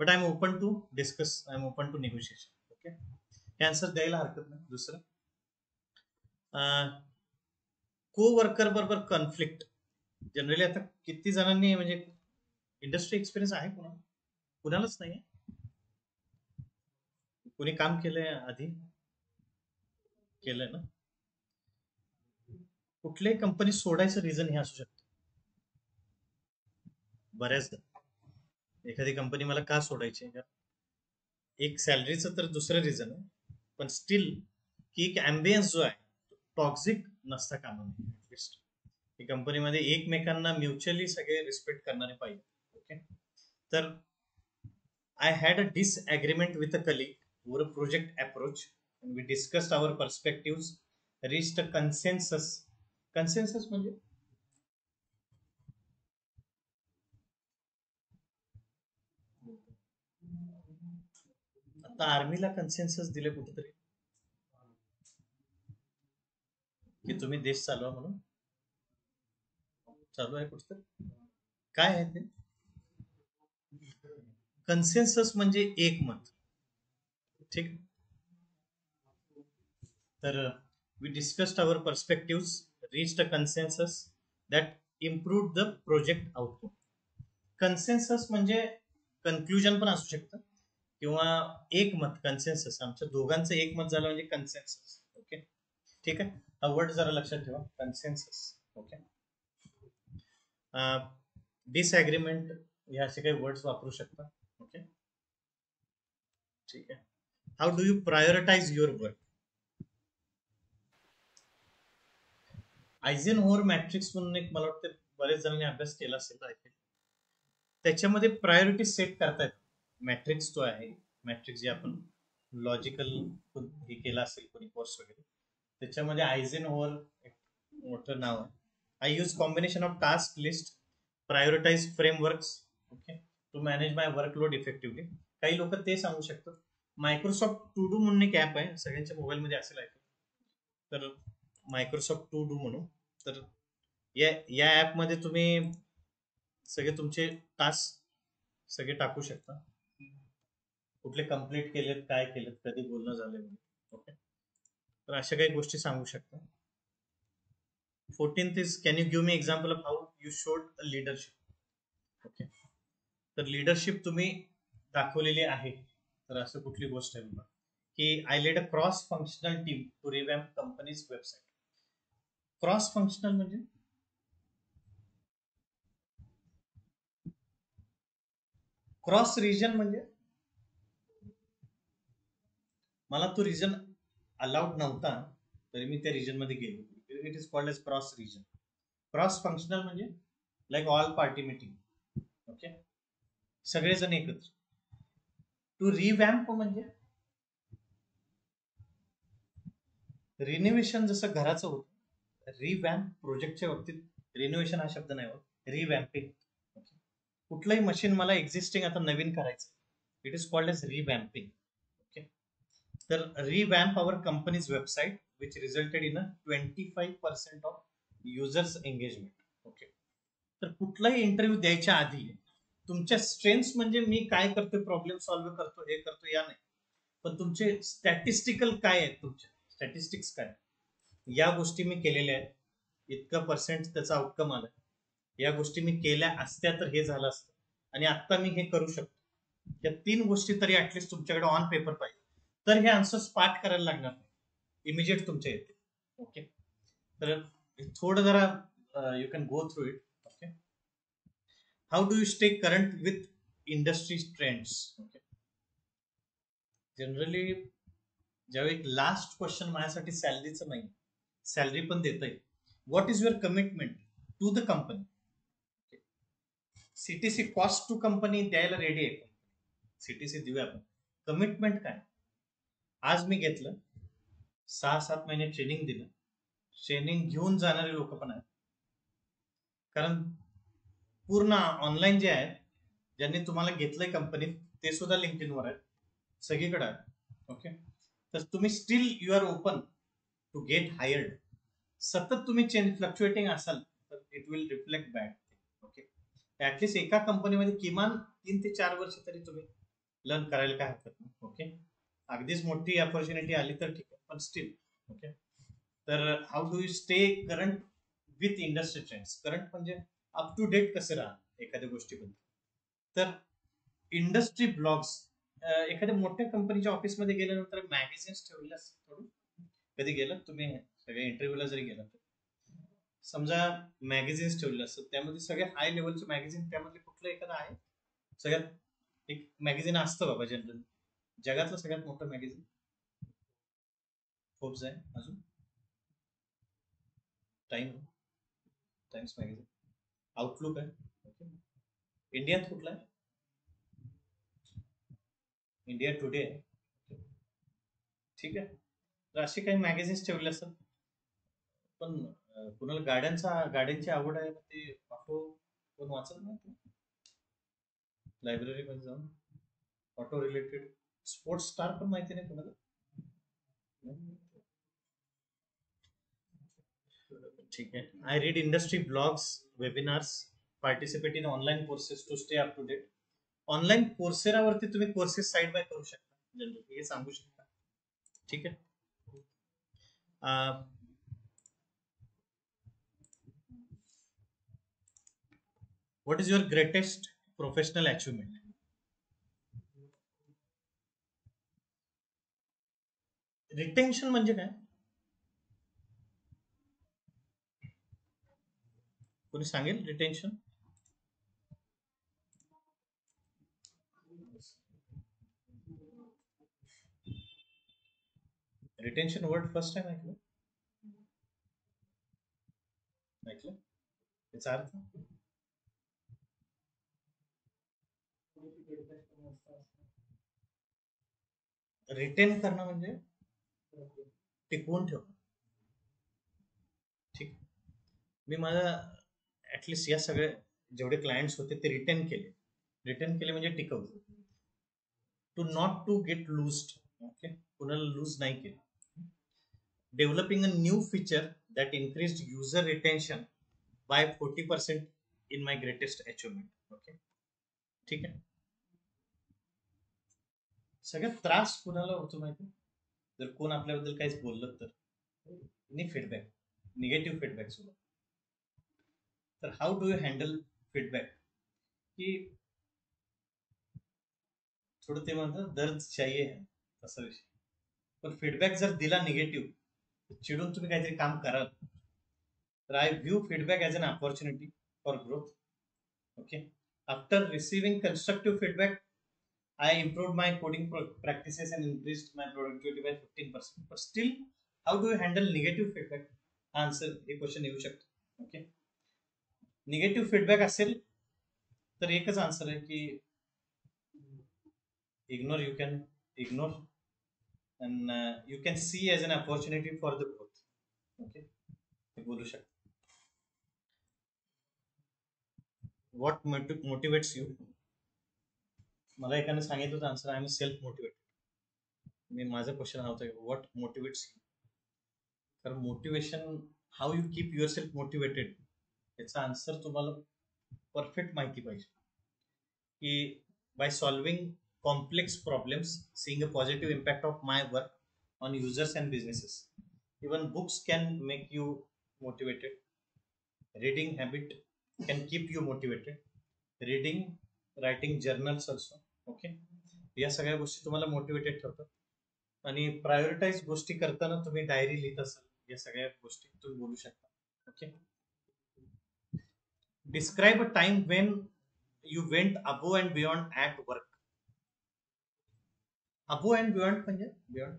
Speaker 1: but I am open to discuss, I am open to negotiation. Okay, हे आन्सर द्यायला हरकत नाही. दुसरं, को वर्कर बरोबर कॉन्फ्लिक्ट. जनरली आता किती जणांनी म्हणजे इंडस्ट्री एक्सपिरियन्स आहे कोणाला? कुणालाच नाही. कोणी काम केलंय आधी? केलंय ना. कुठल्याही कंपनी सोडायचं रिझन हे असू शकतं. बऱ्याचदा एखादी कंपनी मला का सोडायची, एक सॅलरीचं तर दुसरं रिझन आहे, पण स्टील की एक अँबियन्स जो आहे टॉक्सिक नसता कामा नये. ऍटलिस्ट कंपनीमध्ये एकमेकांना म्युच्युअली सगळे रिस्पेक्ट करणारे पाहिजे. ओके, तर I had a disagreement with a colleague over a project approach and we discussed our perspectives, reached a consensus. Consensus म्हणजे आता आर्मीला कन्सेन्सस दिले कुठेतरी की तुम्ही देश चालवा म्हणून. चालू आहे कुठेतरी, काय आहे ते कन्सेन्सस म्हणजे एकमत. ठीक, तर we discussed our perspectives, reached a consensus that improved the project outcome. Consensus म्हणजे कन्क्लुजन पण असू शकतं किंवा एकमत. कन्सेन्सस आमच्या दोघांचं एकमत झालं म्हणजे कन्सेन्सस. ओके, ठीक आहे, हा वर्ड जरा लक्षात ठेवा, कन्सेन्सस. ओके, डिसएग्रीमेंट हे असे काही वर्ड्स वापरू शकता. ओके, ठीक आहे. How do you prioritise your work? Eisenhower matrix म्हणून एक मला वाटतं बरेच जणांनी अभ्यास केला असेल. त्याच्यामध्ये प्रायोरिटी सेट करता येतात. मॅट्रिक्स जो आहे, मॅट्रिक्स जे आपण लॉजिकल हे केला असेल कोणी कोर्स वगैरे, त्याच्यामध्ये आयझेनहोवर एक मोठं नाव आहे. I use combination of task list, prioritise frameworks, okay, to manage my workload effectively. काही लोक ते सांगू शकतात. मायक्रोसॉफ्ट टू डू म्हणून एक ऍप आहे, सगळ्यांच्या मोबाईलमध्ये असेल ऐकलं तर, मायक्रोसॉफ्ट टू डू म्हणून. तर या ऍपमध्ये तुम्ही सगळे तुमचे टास्क सगळे टाकू शकता, कुठले कंप्लीट केलेत, काय केलेत, कधी बोलणं झालंय, ओके. तर अशा काही गोष्टी सांगू शकता. 14th is, can you give me example of how you showed a leadership? Okay, तर लीडरशिप तुम्ही दाखवलेली आहे. तर असं कुठली गोष्ट आहे बघा की I led a cross functional team to revamp company's website. Cross functional म्हणजे क्रॉस रिजन, म्हणजे मला तो रिजन अलाउड नव्हता तरी मी त्या रिजन मध्ये गेलो. It is called as cross region. Cross functional म्हणजे like all party meeting, okay, सगळेजण एकत्र. टू रिवॅम्प म्हणजे रिनोव्हेशन, जसं घराचं होतं. रिवॅम्प प्रोजेक्टच्या बाबतीत रिनोव्हेशन हा शब्द नाही होत, रिवॅम्पिंग. कुठलंही मशीन मला एक्झिस्टिंग आता नवीन करायचं, it is called as revamping. Okay, तर revamp our company's website which resulted in a 25% of users engagement. Okay, तर कुठलाही इंटरव्ह्यू द्यायच्या आधी तुमच्या स्ट्रेंथ्स म्हणजे मी काय करतो, प्रॉब्लेम सॉल्व्ह करतो, हे करतो, या नाही, पण तुमचे स्टॅटिस्टिकल काय आहेत, तुमचे स्टॅटिस्टिक्स काय, या गोष्टी मी केलेल्या आहेत, इतका पर्सेंट त्याचा आउटकम आला, या गोष्टी मी केल्या असत्या तर हे झालं असतं, आणि आता मी हे करू शकतो. या 3 गोष्टी तरी ऍटलिस्ट तुमच्याकडे ऑन पेपर पाहिजे, तर हे आन्सर्स पाठ करायला लागणार नाही, इमिजिएट तुमच्या येते. ओके, तर थोडं जरा you can go through it. Okay, how do you stay current with industry trends. Okay, generally ज्यावेळी लास्ट क्वेश्चन माझ्यासाठी सॅलरीचं नाही, सॅलरी पण देता येईल. What is your commitment to the company. CTC cost to company द्यायला रेडी आहे, CTC देऊया आपण. कमिटमेंट काय, आज मी घेतलं 6-7 महिने ट्रेनिंग दिलं, ट्रेनिंग घेऊन जाणारे लोक पण आहेत, कारण पूर्ण ऑनलाईन जे आहेत ज्यांनी तुम्हाला घेतलंय कंपनीत ते सुद्धा लिंक्डइनवर आहेत, सगळीकडे आहे. ओके, तर तुम्ही still you are open to get hired. सतत तुम्ही चेंज फ्लक्च्युएटिंग असाल तर it will reflect bad. Okay, at least एका कंपनीमध्ये किमान 3 ते 4 वर्ष तरी तुम्ही लर्न करायला काय हरकत नाही. ओके, अगदीच मोठी अपॉर्च्युनिटी आली तर ठीक आहे, पण स्टील. ओके, तर how do you stay current with industry trends. Current म्हणजे अप टू डेट कसं राहा एखाद्या गोष्टीबद्दल. तर इंडस्ट्री ब्लॉग्स, एखाद्या मोठ्या कंपनीच्या ऑफिसमध्ये गेल्यानंतर मॅगझिन्स ठेवले असतात, थोडं कधी गेलं तुम्ही सगळ्या इंटरव्ह्यूला जरी गेला तर समजा मॅगझिन्स ठेवले असतात, त्यामध्ये सगळ्या हाय लेवलचे मॅगझिन, त्यामध्ये कुठलं एखादं आहे सगळ्यात एक मॅगझिन असतं बाबा, जनरल जगातलं सगळ्यात मोठं मॅगझिन फोर्ब्स आहे, अजून टाइम्स मॅगझिन, आउटलुक आहे. ओके, इंडियात कुठला आहे, इंडिया टुडे आहे. ठीक आहे, तर असे काही मॅगझिन्स ठेवले असतात. पण कुणाला गाड्यांची आवड आहे, ते ऑटो कोण वाचत नाही, लायब्ररीमध्ये जाऊन ऑटो रिलेटेड स्पोर्ट्स स्टार पण माहिती नाही कुणाला. ठीक आहे, I read industry blogs, webinars, participate in online courses to stay up to date. Online कोर्सेरावरती तुम्ही कोर्सेस साईड बाय करू शकता, जनरली हे सांगू शकता. ठीक आहे, what is your greatest professional achievement. Retention म्हणजे काय, कोणी सांगेल retention. Retention word first time ऐकलं त्याचा अर्थ. रिटेन करणं म्हणजे टिकवून ठेवणं. ठीक. मी माझा ऍटलिस्ट या सगळे जेवढे क्लायंट्स होते ते रिटेन केले म्हणजे टिकवले. To not to get loosed. Okay, कुणाला लूज नाही केलं. Developing a new feature that increased user retention by 40% in my greatest achievement. Okay, ठीक आहे. सगळ्यात त्रास कुणाला होतो माहिती, जर कोण आपल्याबद्दल काहीच बोललं तर फीडबॅक, निगेटिव्ह फीडबॅक सुद्धा. तर how do you handle feedback, की थोडं ते म्हणतात दर्द चाहिए तसा विषय. पण फीडबॅक जर दिला निगेटिव्ह, चिडून तुम्ही काहीतरी काम कराल, तर I view feedback as an opportunity for growth. Okay. After receiving constructive feedback, I improved my coding practices and increased my productivity by 15%. But still, how do you handle negative feedback? Answer हे question येऊ शकतो. Okay, negative feedback असेल तर एकच answer आहे की ignore. You can ignore and you can see as an opportunity for the growth. Okay, ते बोलू शकतो. What motivates you. मला एकाने सांगितलं होतं answer, I am self motivated. मी माझा क्वेश्चन हा होता, व्हॉट मोटिवेट्स यू. तर motivation, how you keep your self motivated, याचा आन्सर तुम्हाला परफेक्ट माहिती पाहिजे. की by solving complex problems, seeing a positive impact of my work on users and businesses. Even books can make you motivated. Reading habit can keep you motivated. Reading, writing journals also. Okay, या सगळ्या गोष्टी तुम्हाला motivated ठेवतात. आणि prioritise गोष्टी करताना तुम्ही diary लिहित असाल, या सगळ्या गोष्टी तुम्ही बोलू शकता. Okay, describe a time Wien you went above and beyond at work. Above and beyond म्हणजे बियॉन्ड,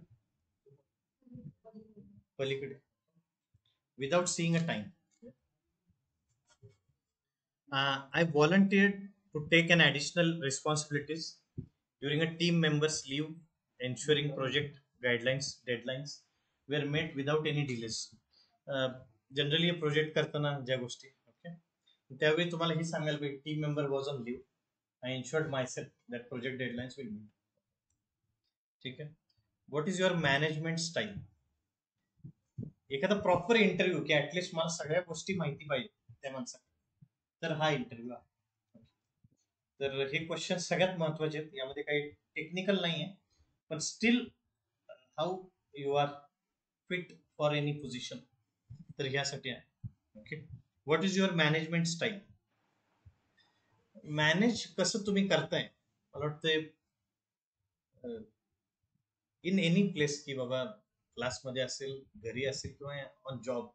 Speaker 1: पलीकडे, without seeing a time. I volunteered to take an additional responsibilities during a team member's leave, ensuring project guidelines, deadlines were met without any delays. Generally project करताना ज्या गोष्टी, okay, त्यावेळी तुम्हाला हे सांगायला पाहिजे, team member was on leave, I ensured myself that project deadlines will meet. ठीक आहे. What is your management style. एखादा प्रॉपर इंटरव्ह्यू, की ऍटलिस्ट मला सगळ्या गोष्टी माहिती पाहिजे त्या माणसाला, तर हा इंटरव्ह्यू आहे. तर हे क्वेश्चन सगळ्यात महत्वाचे आहेत. यामध्ये काही टेक्निकल नाही आहे, पण still how you are fit for any position, तर ह्यासाठी आहे. Okay, what is your management style. Manage कसं तुम्ही करताय, मला वाटतंय इन एनी प्लेस, की बाबा क्लासमध्ये असेल, घरी असेल, किंवा ऑन जॉब,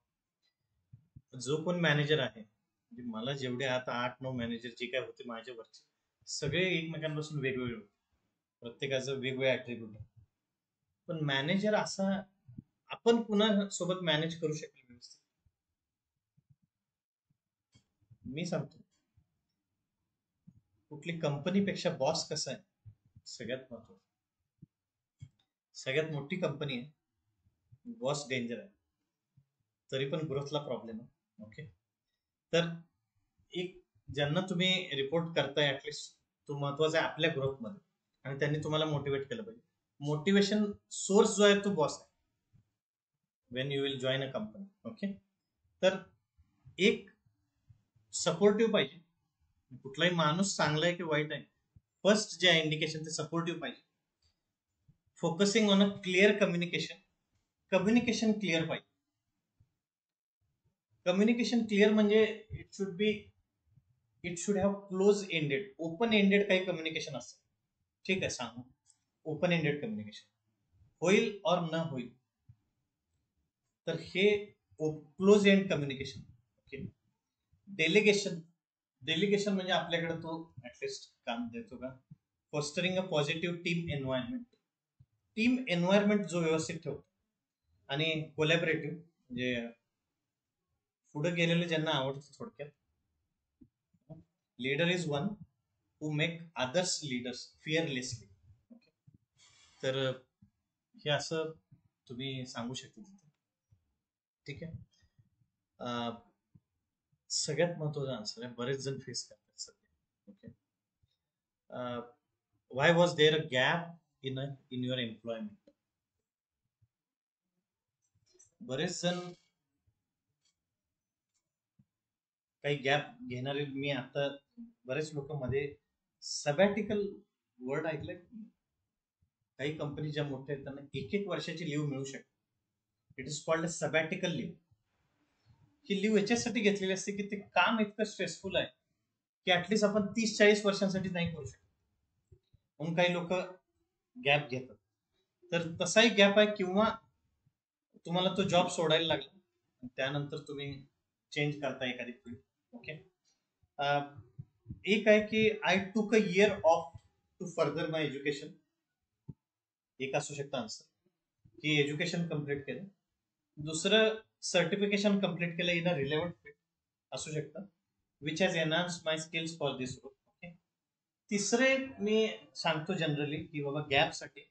Speaker 1: जो कोण मॅनेजर आहे, म्हणजे मला जेवढे आता 8-9 मॅनेजर जे काय होते माझ्यावरचे, सगळे एकमेकांपासून वेगवेगळे होते, प्रत्येकाचं वेगवेगळ्या ऍट्रिब्यूट. पण मॅनेजर असा, आपण कुणा सोबत मॅनेज करू शकेल व्यवस्थित. मी सांगतो, कुठली कंपनीपेक्षा बॉस कसा आहे सगळ्यात महत्वाचं. सगळ्यात मोठी कंपनी आहे, बॉस डेंजर आहे, तरी पण ग्रोथला प्रॉब्लेम आहे. ओके, तर एक ज्यांना तुम्ही रिपोर्ट करताय, ऍटलिस्ट तो महत्वाचा आहे आपल्या ग्रोथमध्ये, आणि त्यांनी तुम्हाला मोटिवेट केलं पाहिजे. मोटिवेशन सोर्स जो आहे तो बॉस आहे Wien you will join a company. Okay, तर एक सपोर्टिव्ह पाहिजे. कुठलाही माणूस चांगला आहे की वाईट आहे, फर्स्ट जे आहे इंडिकेशन ते सपोर्टिव्ह पाहिजे. Focusing on a clear communication. Communication clear पाहिजे. कम्युनिकेशन क्लिअर म्हणजे it should have close ended. Open ended काही कम्युनिकेशन असतं, ठीक आहे, सांगू, ओपन एंडेड कम्युनिकेशन होईल और न होईल, तर हे close end communication. Okay, delegation म्हणजे आपल्याकडे तो ऍटलिस्ट काम देतो का, fostering a positive team environment. Team environment जो व्यवस्थित ठेवतो, आणि कोलॅबरेटिव्ह म्हणजे पुढे गेलेले ज्यांना आवडतं. थोडक्यात, leader is one who make others leaders fearlessly. तर हे असं तुम्ही सांगू शकता तिथे. ठीक आहे. सगळ्यात महत्वाचा आन्सर आहे, बरेच जण फेस करतात सध्या. Okay. Why was there a gap in your employment? बरेच जण काही गॅप घेणारे, मी आता बरेच लोक मध्ये सबॅटिकल वर्ड ऐकलंय. काही कंपनी ज्या मोठ्या आहेत त्यांना 1-1 वर्षाची लिव्ह मिळू शकते. It is called a sabbatical leave. ही लिव्ह याच्यासाठी घेतलेली असते की ते काम इतकं स्ट्रेसफुल आहे की ऍटलीस्ट आपण 30-40 वर्षांसाठी नाही करू शकतो, म्हणून काही लोक गॅप घेतात. तर तसाही गॅप आहे, किंवा तुम्हाला तो जॉब सोडायला लागला त्यानंतर तुम्ही चेंज करता एखादी फील्ड. ओके. एक आहे की I took a year off to further my education. एक असू शकतं आन्सर की एज्युकेशन कम्प्लीट केलं. दुसरं सर्टिफिकेशन कम्प्लीट केलं इन अ रिलेव्हंट फील्ड असू शकतं, which has enhanced my skills for this role. Okay. तिसरे मी सांगतो जनरली की बाबा गॅपसाठी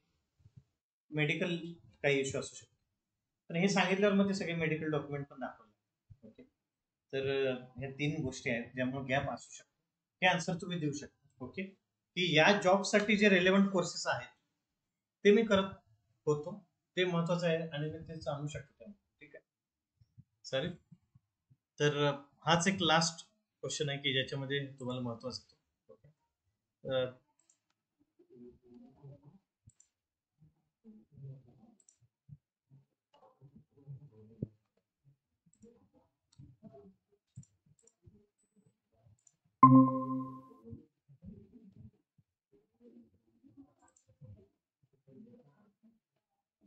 Speaker 1: मेडिकल काही इश्यू असू शकतो. पण हे सांगितल्यावर मग ते सगळे मेडिकल डॉक्युमेंट पण दाखवले. ओके. तर ह्या 3 गोष्टी आहेत ज्यामुळे गॅप असू शकतो. हे आन्सर तुम्ही देऊ शकता. ओके. की या जॉबसाठी जे रेलेव्हंट कोर्सेस आहेत ते मी करत होतो, ते महत्वाचं आहे आणि मी ते सांगू शकतो. ठीक आहे सर. तर हाच एक लास्ट क्वेश्चन आहे की ज्याच्यामध्ये तुम्हाला महत्वाचं आहे. ओके.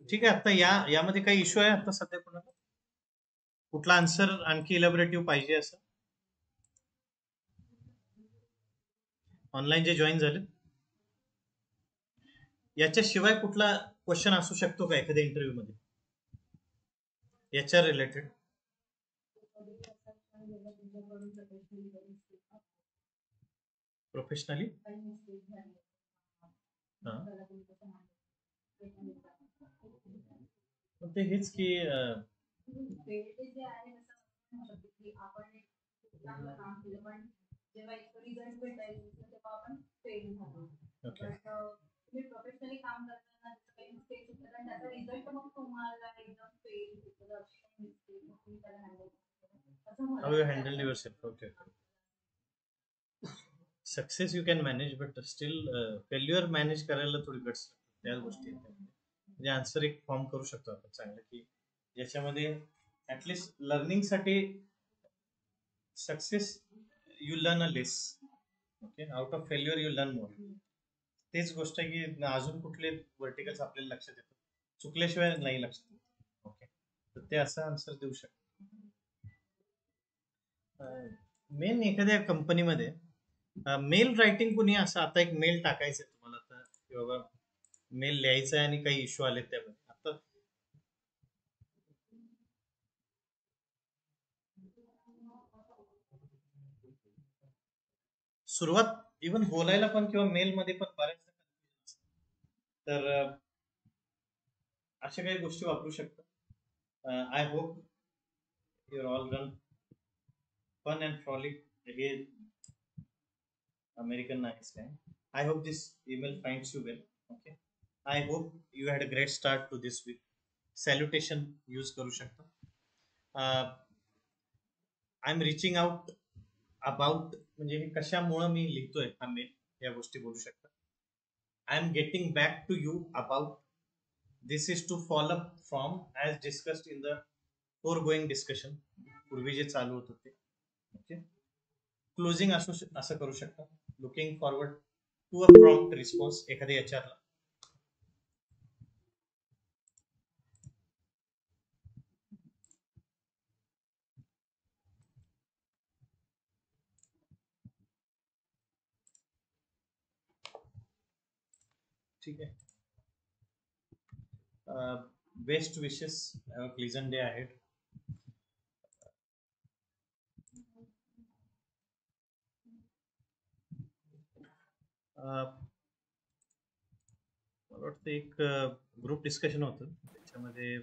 Speaker 1: ठीक आहे. आता यामध्ये काही इश्यू आहे आता सध्या कोणाला? कुठला आन्सर आणखी इलॅबोरेटिव्ह पाहिजे असं? ऑनलाईन जे जॉईन झाले याच्याशिवाय कुठला क्वेश्चन असू शकतो का एखाद्या इंटरव्ह्यू मध्ये याच्या रिलेटेड? प्रोफेशनली ते हेच की okay. How you handle yourself. Okay. Success you can manage, but still failure manage करायला थोडी गट्स त्या गोष्टी आहेत. म्हणजे आन्सर एक फॉर्म करू शकतो आपण चांगलं की ज्याच्यामध्ये ऍटलिस्ट लर्निंगसाठी success you learn a less. Okay. Out of failure you learn more. तेच गोष्ट आहे की अजून कुठले वर्टिकल्स आपल्याला लक्षात येतात, चुकल्याशिवाय नाही लक्षात येत. ओके. तर ते असं आन्सर देऊ शकतो. मेन एखाद्या कंपनीमध्ये मेल रायटिंग कुणी असं, आता एक मेल टाकायचंय तुम्हाला आता की बाबा मेल लिहायचा आहे आणि काही इश्यू आले त्यामध्ये, आता सुरुवात इव्हन बोलायला पण किंवा मेल मध्ये पण बऱ्याच, तर अशा काही गोष्टी वापरू शकता. I hope your all run fun and frolic. हे अमेरिकन नाहीच काय. I hope this email finds you well. Okay. I hope you had a great start to this week. Salutation use करू शकता. I am reaching out about, म्हणजे हे कशामुळं मी लिहितोय हा मेल, या गोष्टी बोलू शकता. I am getting back to you about this is to follow from as discussed in the foregoing discussion. पूर्वी जे चालू होतं ते. ओके. क्लोजिंग असं करू शकता. Looking forward to a prompt response एखाद्या याच्याला. ठीक आहे. Best wishes. Have a pleasant day ahead. वाटतं एक ग्रुप डिस्कशन होतं त्याच्यामध्ये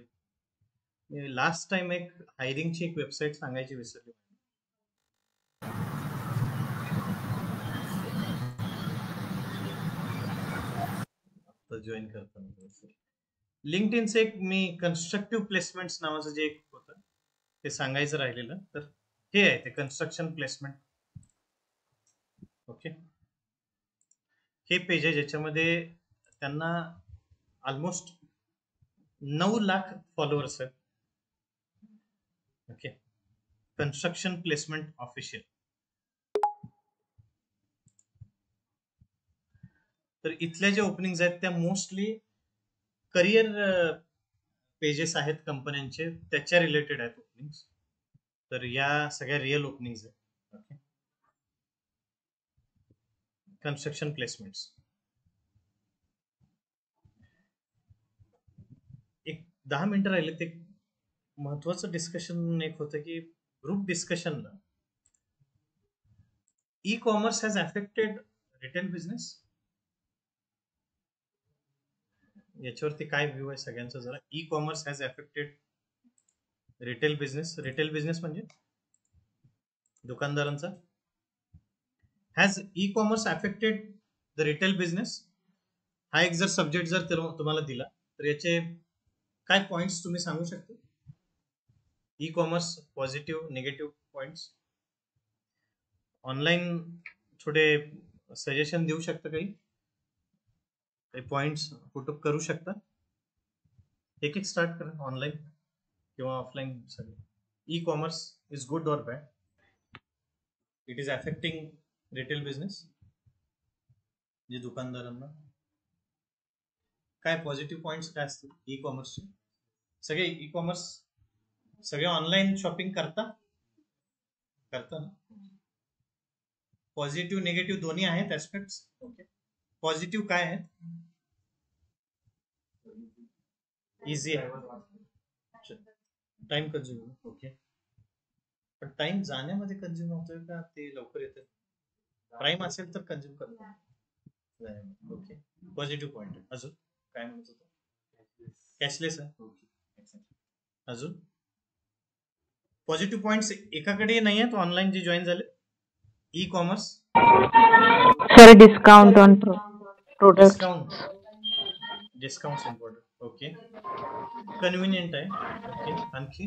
Speaker 1: लास्ट टाइम एक हायरिंगची एक वेबसाईट सांगायची विसरली. जॉईन करताना लिंक्डइनचं एक मी कन्स्ट्रक्टिव्ह प्लेसमेंट्स नावाचं जे एक होतं ते सांगायचं राहिलेलं, तर हे आहे ते कन्स्ट्रक्शन प्लेसमेंट. ओके, हे पेज आहे ज्याच्यामध्ये त्यांना ऑलमोस्ट 9 लाख फॉलोअर्स आहेत. Okay, construction placement official. तर इथल्या ज्या ओपनिंग्स आहेत त्या मोस्टली करिअर पेजेस आहेत कंपन्यांचे, त्याच्या रिलेटेड आहेत ओपनिंग्स. तर या सगळ्या रिअल ओपनिंग्स आहेत. Okay, construction placements. एक 10 मिनिटं राहिले. ते महत्वाचं डिस्कशन एक होतं की group discussion, e commerce has affected retail business. याच्यावरती काय व्ह्यू आहे सगळ्यांचा जरा. E commerce has affected retail business. Retail business म्हणजे दुकानदारांचा. Has e commerce affected the retail business. हा एक जर सब्जेक्ट जर तुम्हाला दिला तर याचे काय पॉइंट्स तुम्ही सांगू शकता? E commerce positive negative points. Online थोडे सजेशन देऊ शकता, काही पॉइंट्स पुटअप करू शकता. एक एक स्टार्ट करा, ऑनलाईन किंवा ऑफलाईन सगळे. E commerce is good or bad? It is affecting retail business. जे दुकानदारांना काय पॉझिटिव्ह पॉइंट्स काय असतील ई कॉमर्सचे? सगळे ई कॉमर्स सगळे ऑनलाईन शॉपिंग करता ना? पॉझिटिव्ह निगेटिव्ह दोन्ही आहेत ऍस्पेक्ट्स. ओके, पॉझिटिव्ह काय आहेत? इझी आहे, टाइम कंझ्युम. ओके, पण टाइम जाण्यामध्ये कंझ्युम होतोय का ते लवकर येतं? प्राईम असेल तर कंझ्युम करतो. Okay, positive point. अजून काय म्हणत होतो? कॅशलेस आहे. अजून पॉझिटिव्ह पॉइंट्स एकाकडे नाही आहेत ऑनलाईन जे जॉईन झाले e commerce.
Speaker 2: Sir discount on product.
Speaker 1: Discount important. Okay, convenient आहे. ओके, आणखी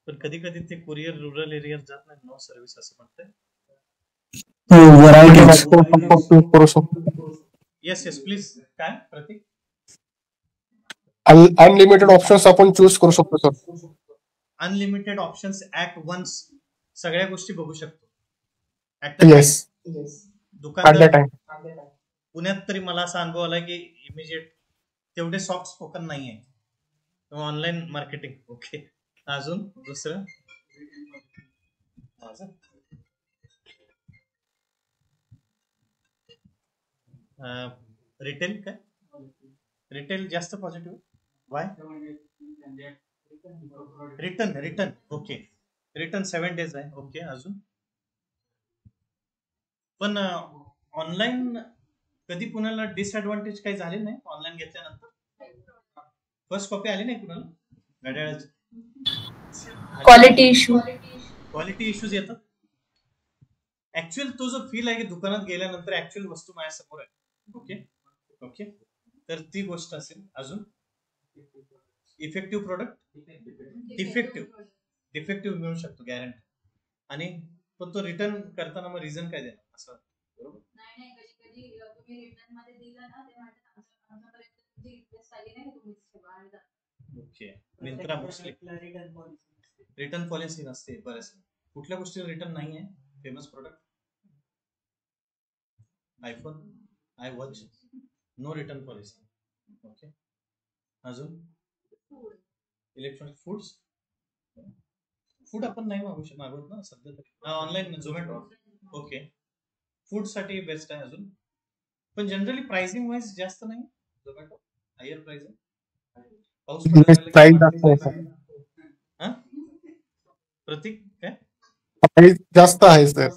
Speaker 1: पण कधी कधी ते कुरिअर रुरल एरियात जात नाही, नो सर्व्हिस असं म्हणतंय.
Speaker 4: व्हरायटी ऑफ एक्सपोर्ट करू शकतो.
Speaker 1: Yes yes please. काय प्रतीक?
Speaker 4: अनलिमिटेड ऑप्शन्स आपण चूज करू शकतो sir.
Speaker 1: Unlimited options at once सगळ्या गोष्टी बघू शकतो.
Speaker 4: येस,
Speaker 1: दुकानदार पुण्यात तरी मला असा अनुभव आला की इमिजिएट तेवढे सॉफ्ट स्पोकन नाही आहे ऑनलाईन मार्केटिंग. ओके, अजून दुसरं रिटेल. काय रिटेल जास्त positive? Y? Return. Okay, return 7 days आहे. ओके, अजून पण ऑनलाईन कधी कुणाला डिसएडव्हान्टेज काही झाले नाही ऑनलाईन घेतल्यानंतर? फर्स्ट कॉपी आली नाही कुणाला घड्याळाची? क्वालिटी इश्यूज येतात. ऍक्च्युअल तो जो फील आहे की दुकानात गेल्यानंतर ऍक्च्युअल वस्तू माझ्यासमोर आहे. ओके, तर ती गोष्ट असेल. अजून इफेक्टिव्ह प्रोडक्ट. डिफेक्टिव्ह मिळू शकतो गॅरंटी. आणि पण तो रिटर्न करताना मग रिझन काय देणार असं? बरोबर. Okay, Myntra mostly return policy नसते बरेच. कुठल्या गोष्टीला रिटर्न नाही आहे? Famous product iPhone, I watch, no return policy. Okay, अजून इलेक्ट्रॉनिक फूड आपण नाही मागवत ना सध्या तरी ऑनलाईन. झोमॅटो. ओके, फूड साठी बेस्ट आहे. अजून पण जनरली प्राइसिंग वाईज जास्त नाही झोमॅटो, हायर प्राइस आहे. पाऊस पडला
Speaker 4: प्राइस जास्त आहे सर.
Speaker 1: प्रतीक काय?
Speaker 4: प्राइस जास्त आहे सर.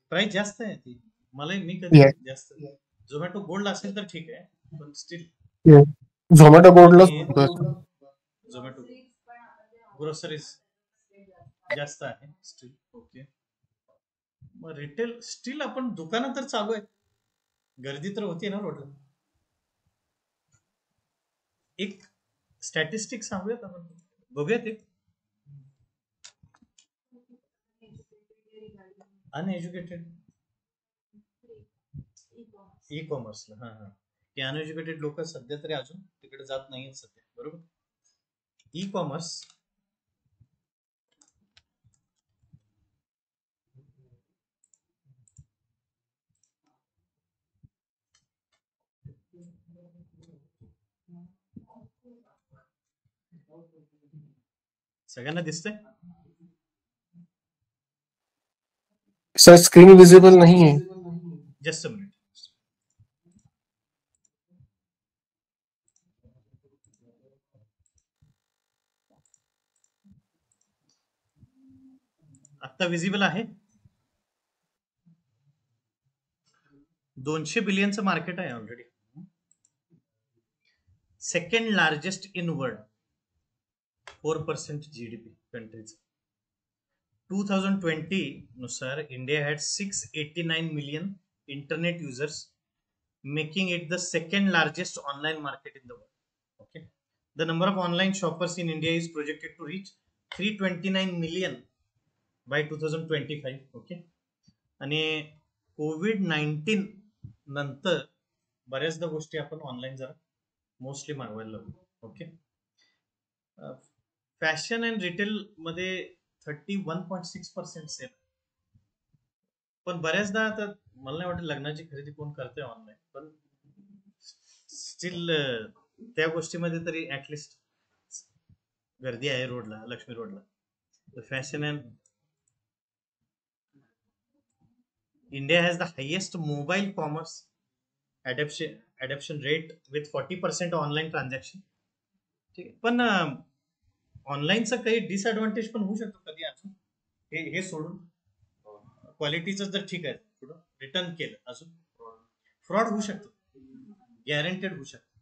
Speaker 1: प्राइस जास्त आहे ती. मी कधी
Speaker 4: Yes.
Speaker 1: जास्त झोमॅटो गोल्ड असेल तर ठीक आहे, पण स्टील
Speaker 4: झोमॅटो गोल्डलाच
Speaker 1: आणि
Speaker 4: होतं.
Speaker 1: झोमॅटो ग्रोसरीज जास्त आहे स्टील. ओके, मग रिटेल स्टील आपण दुकानं तर चालू आहेत, गर्दी तर होती ना रोडला. एक स्टॅटिस्टिक सांगूयात आपण, बघूयात एक. अनएज्युकेटेड ई कॉमर्सला, हा हा, ते अनएज्युकेटेड लोक सध्या तरी अजून तिकडे जात नाहीत सध्या, बरोबर. ई कॉमर्स सगळ्यांना दिसतंय?
Speaker 4: सर स्क्रीन विजिबल नहीं है.
Speaker 1: Just a minute. आता विजिबल आहे. 200 बिलियनचं मार्केट आहे already. Second largest in world, 4% GDP कंट्रीचं. 2020 नुसार India had 689 million internet users, making it the second largest online market in the world. Okay, the number of online shoppers in India is projected to reach 329 million by 2025. Okay, आणि कोविड-19 नंतर बऱ्याचदा गोष्टी आपण online जरा mostly मागवायला लागलो. Okay, fashion and retail मध्ये 31.6% सेल. पण बऱ्याचदा आता मला नाही वाटत लग्नाची खरेदी कोण करते ऑनलाईन, पण स्टील त्या गोष्टीमध्ये तरी ऍटलिस्ट गर्दी आहे रोडला, लक्ष्मी रोडला. Fashion and India has the highest mobile commerce adoption rate with 40% online transaction. ठीक आहे, पण ऑनलाईनचा काही डिसएडव्हान्टेज पण होऊ शकतो कधी अजून, हे सोडून. क्वालिटीचं जर ठीक आहे, पुढं रिटर्न केलं अजून फ्रॉड होऊ शकतो, गॅरंटेड होऊ शकतो.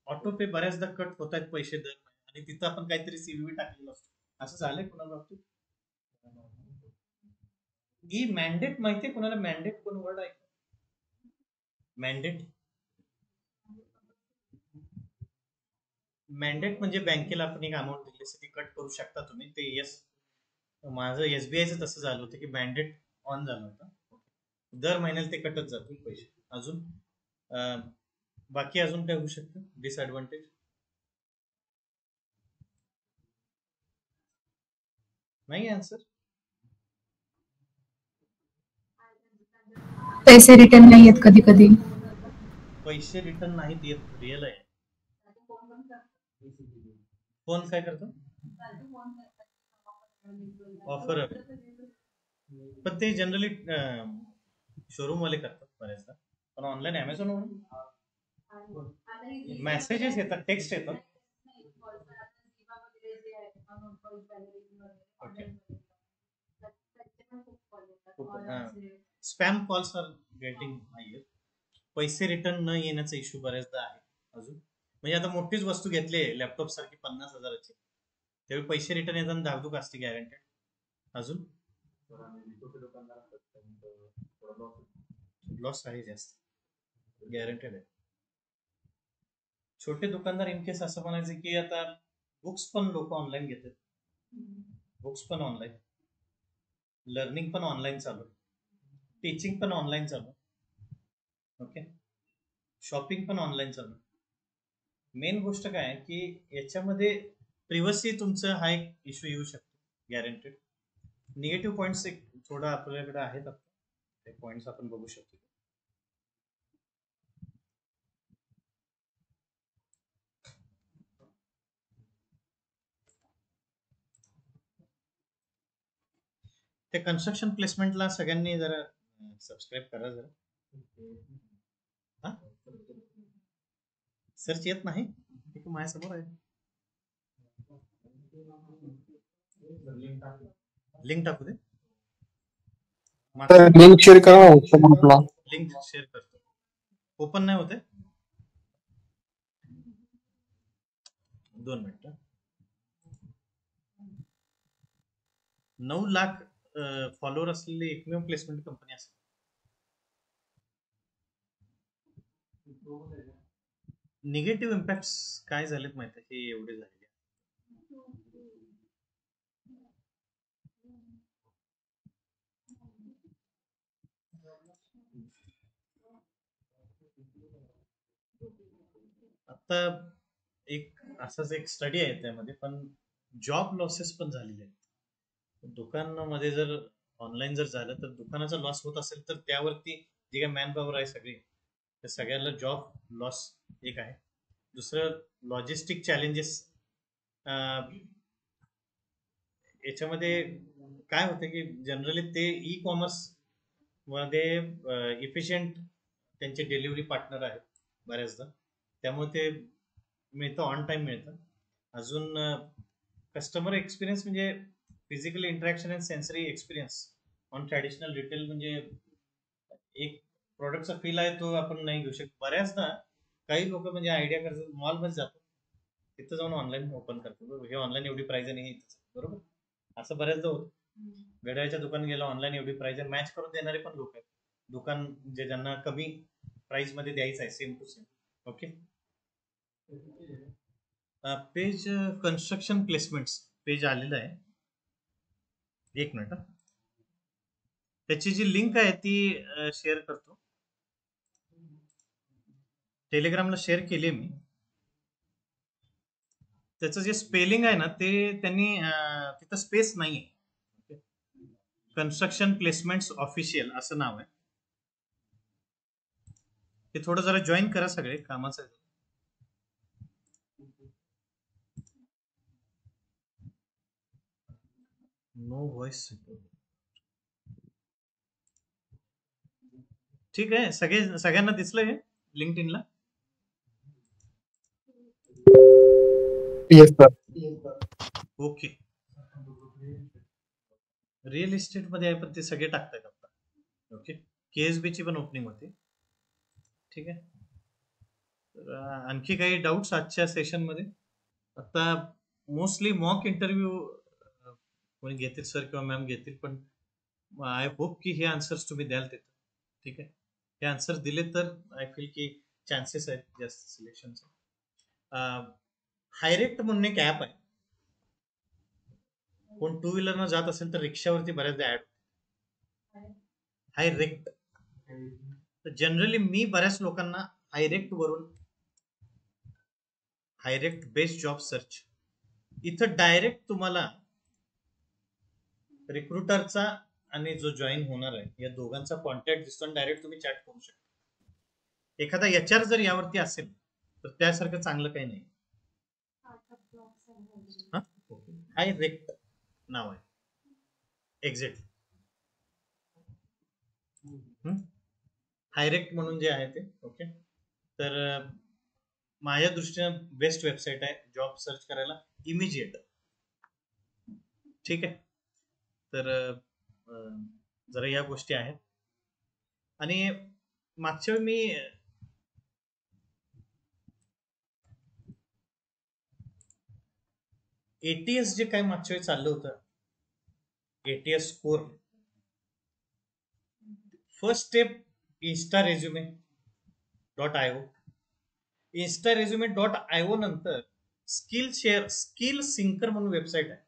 Speaker 1: ऑटो पे बऱ्याचदा कट होत आहेत पैसे दर, आणि तिथं आपण काहीतरी सीव्हीव्ही टाकलेलं असतो. असं झालंय कुणाला बाबतीत? ई मॅन्डेट माहितीये कुणाला? मॅन्डेट कोण वर्ड आहे? मॅन्डेट म्हणजे बँकेला आपण एक अमाऊंट दिल्यासाठी कट करू शकता तुम्ही ते. येस, माझं एसबीआयचं तसं झालं होतं की मॅन्डेट ऑन झालं होतं, दर महिन्याला ते कटत जातो पैसे. अजून बाकी अजून काय होऊ शकतं डिसएडव्हान्टेज? नाही आन्सर.
Speaker 5: पैसे रिटर्न नाही येत कधी कधी.
Speaker 1: पैसे रिटर्न नाहीत येत, रिअल आहे. फोन काय करतो? ऑफर, पण ते जनरली शोरूम वाले करतात बऱ्याचदा. पण ऑनलाईन अमेझॉन वरून मेसेजेस येतात, टेक्स्ट येतात. Spam calls are getting higher. पैसे रिटर्न न येण्याचा इश्यू बऱ्याचदा आहे अजून. म्हणजे आता मोठीच वस्तू घेतली आहे लॅपटॉप सारखी 50,000ची, त्यावेळी पैसे रिटर्न येताना धाकधूक असते गॅरंटेड. अजून लॉस आहे जास्त, गॅरंटेड आहे. छोटे दुकानदार इन केस असं म्हणायचं की आता बुक्स पण लोक ऑनलाईन घेतात, बुक्स पण ऑनलाईन, लर्निंग पण ऑनलाईन चालू, टीचिंग पण ऑनलाईन चालू. ओके, शॉपिंग पण ऑनलाईन चालू. मेन गोष्ट काय आहे की याच्यामध्ये प्रिव्हसी तुमचं हा एक इश्यू येऊ शकतो गॅरंटेड. निगेटिव्ह पॉइंट्स एक थोडा आपल्याकडे आहेत, ते पॉइंट्स आपण बघू शकतो. त्या कन्स्ट्रक्शन प्लेसमेंटला सगळ्यांनी जरा सबस्क्राईब करा जरा. सर्च येत नाही, माझ्यासमोर आहे. लिंक टाकू दे.
Speaker 4: तर लिंक शेअर करा ना WhatsApp ग्रुपला.
Speaker 1: लिंक शेअर करतो. ओपन नाही होते. 2 मिनिट. 9 लाख फॉलोअर असलेली एकमेव प्लेसमेंट कंपनी असेल. निगेटिव्ह इम्पॅक्ट काय झालेत माहिती आहे? हे एवढे झाले. आता एक असाच एक स्टडी आहे त्यामध्ये, पण जॉब लॉसेस पण झालेले आहेत. दुकानामध्ये जर ऑनलाईन जर झालं तर दुकानाचा लॉस होत असेल तर त्यावरती जी काय मॅन पॉवर आहे सगळी, त्या सगळ्याला जॉब लॉस एक आहे. दुसरं लॉजिस्टिक चॅलेंजेस. याच्यामध्ये काय होतं की जनरली ते ई कॉमर्स मध्ये इफिशियंट त्यांचे डिलिव्हरी पार्टनर आहेत बऱ्याचदा, त्यामुळे ते मिळतं, ऑन टाइम मिळतं. अजून कस्टमर एक्सपिरियन्स म्हणजे physical interaction and sensory experience on traditional retail, म्हणजे एक प्रोडक्टचा फील आहे तो आपण नाही घेऊ शकतो. बऱ्याचदा काही लोक म्हणजे आयडिया करतात, मॉलमध्ये जातो, तिथं जाऊन ऑनलाईन ओपन करतो, हे ऑनलाईन एवढी प्राइस आहे, बरोबर. असं बऱ्याचदा होतं. घड्याळच्या दुकान गेला, ऑनलाईन एवढी प्राइस आहे, मॅच करून देणारे पण लोक आहेत. दुकान जे ज्यांना कमी प्राइस मध्ये द्यायचं आहे, same to same. Okay. Page construction placements page आलेलं आहे. एक मिनिट. त्याची जी लिंक आहे ती शेअर करतो. टेलिग्रामला शेअर केली मी. त्याचं जे स्पेलिंग आहे ना ते त्यांनी तिथं स्पेस नाही आहे. कन्स्ट्रक्शन प्लेसमेंट्स ऑफिशियल असं नाव आहे. ते थोडं जरा जॉईन करा, सगळे कामाचं आहे. No voice. ठीक आहे. सगळ्यांना दिसलं हे लिंक्डइनला?
Speaker 4: Yes sir.
Speaker 1: Okay. Real estate मध्ये आहे पण ते सगळे टाकतात आता. ओके. KSB ची पण ओपनिंग होती. ठीक आहे. तर आणखी काही डाऊट्स आजच्या सेशन मध्ये? आता मोस्टली मॉक इंटरव्ह्यू कोणी घेतील सर किंवा मॅम घेतील, पण आय होप की हे आन्सर्स तुम्ही द्याल तिथं. ठीक आहे. हे आन्सर दिले तर आय फील की चान्सेस आहेत जास्त सिलेक्शनचे. हायरेक्ट म्हणून एक ऍप आहे. कोण टू व्हीलरनं जात असेल तर रिक्षावरती बऱ्याचदा ऍड हायरेक्ट. तर जनरली मी बऱ्याच लोकांना हायरेक्ट वरून, हायरेक्ट बेस्ट जॉब सर्च, इथं डायरेक्ट तुम्हाला रिक्रुटरचा आणि जो जॉईन होणार आहे या दोघांचा कॉन्टॅक्ट दिसतो आणि डायरेक्ट तुम्ही चॅट करू शकता. एखादा HR जर यावरती असेल तर त्यासारखं चांगलं काही नाही. हायरेक्ट नाव आहे. एक्झॅक्टली हायरेक्ट म्हणून जे आहे ते. ओके. तर माझ्या दृष्टीने बेस्ट वेबसाईट आहे जॉब सर्च करायला, इमिजिएट. ठीक आहे. तर जरा या गोष्टी आहेत. आणि मागच्या वेळी मी ATS जे काय मागच्या वेळी चाललं होतं, ATS score, first step instaresume.io. instaresume.io नंतर स्किल सिंकर म्हणून वेबसाईट आहे.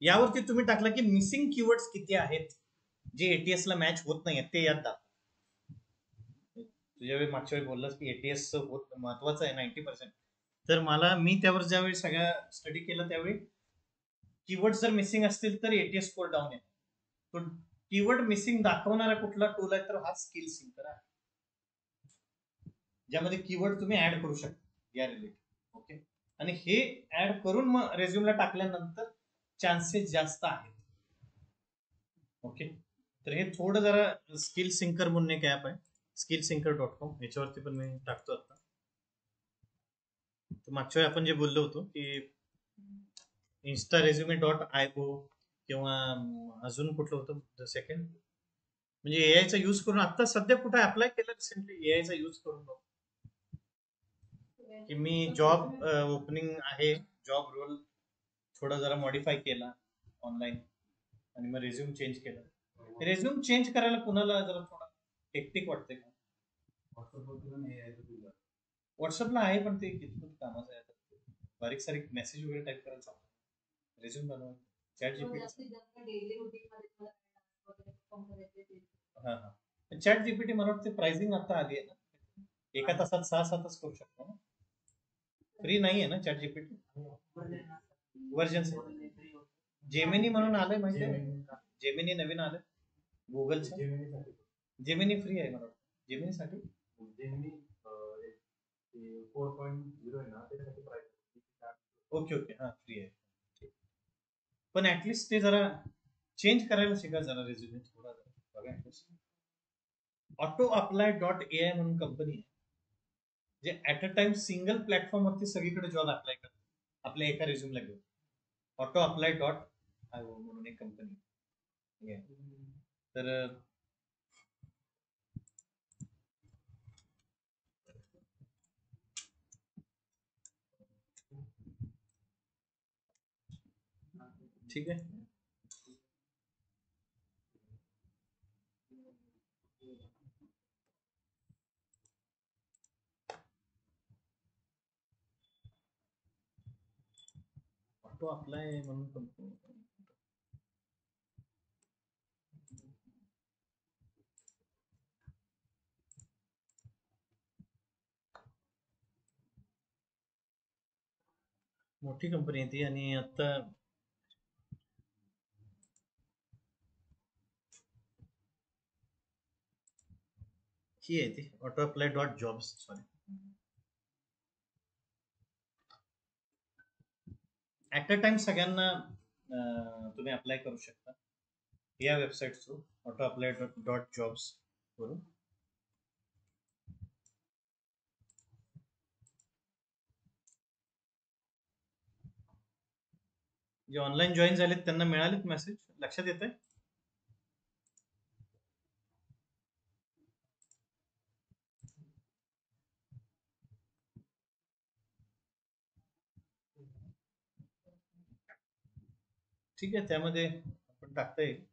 Speaker 1: यावरती तुम्ही टाकला की मिसिंग कीवर्ड्स किती आहेत जे ATS ला मॅच होत नाही ते यात दाखव. तुझ्या वेळी मागच्या वेळी बोललास की ATS महत्वाचं आहे 90%. तर मी त्यावर ज्यावेळी सगळ्या स्टडी केला त्यावेळी कीवर्ड जर मिसिंग असतील तर ATS स्कोर डाऊन येतो. तो कीवर्ड मिसिंग दाखवणारा कुठला टूल आहे तर हा स्किल सिंकर आहे, ज्यामध्ये कीवर्ड तुम्ही ऍड करू शकता या रिलेटेड. ओके. आणि हे ऍड करून मग रेझ्युमला टाकल्यानंतर चान्सेस जास्त आहेत. ओके. तर हे थोडं जरा स्किल सिंकर म्हणून एक ऍप आहे, skillsinker.com, याच्यावरती पण मी टाकतो आता. मागच्या वेळी आपण जे बोललो होतो की इन्स्टा रेझ्युमे डॉट आयओ किंवा अजून कुठलं होतं सेकंड, म्हणजे एआयचा यूज करून आता सध्या कुठे अप्लाय केलं रिसेंटली एआयचा यूज करून बघ. की मी जॉब ओपनिंग आहे, जॉब रोल थोडा जरा मॉडिफाय केला ऑनलाईन आणि मग रेझ्युम चेंज केला. रेझ्युम चेंज करायला कुणाला जरा थोडा हेक्टिक वाटतंय का? व्हॉट्सअपला आहे पण ते कितपत कामाचं आहे, बारीक सारीक मेसेज वगैरे टाईप करायचा, रेझ्युम बनवा, चॅट जीपीटी. हा हा, चॅट जीपीटी मला वाटतं प्राइसिंग आता आली आहे ना, एका तासात 6-7च करू शकतो ना, फ्री नाही आहे ना चॅट जीपीटी व्हर्जन. जेमिनी म्हणून आलंय माहिती आहे, जेमिनी नवीन आलं गुगलचं. जेमिनी फ्री आहे मला वाटतं. जेमिनी साठी ओके ओके, हा फ्री आहे. पण ऍटलिस्ट ते जरा चेंज करायला शिका जरा रेझ्युमे थोडा बघा. ऑटो अप्लाय डॉट एआय म्हणून कंपनी आहे, जे at a time single platform वरती सगळीकडे जॉब अप्लाय करतात आपल्या एका रेझ्युमला घेऊन. ऑटो अप्लाय डॉट आयओ म्हणून एक कंपनी आहे. तर ठीक आहे. ऑटो अप्लाय म्हणून कंपनी, मोठी कंपनी आहे ती. आणि आता ही आहे ती auto apply dot jobs, sorry. At a time सगळ्यांना तुम्ही अप्लाय करू शकता या website through, auto apply dot jobs वरून. जे ऑनलाईन जॉईन झालेत त्यांना मिळालेत मेसेज, लक्षात येत आहे? ठीक आहे, त्यामध्ये आपण टाकता येईल.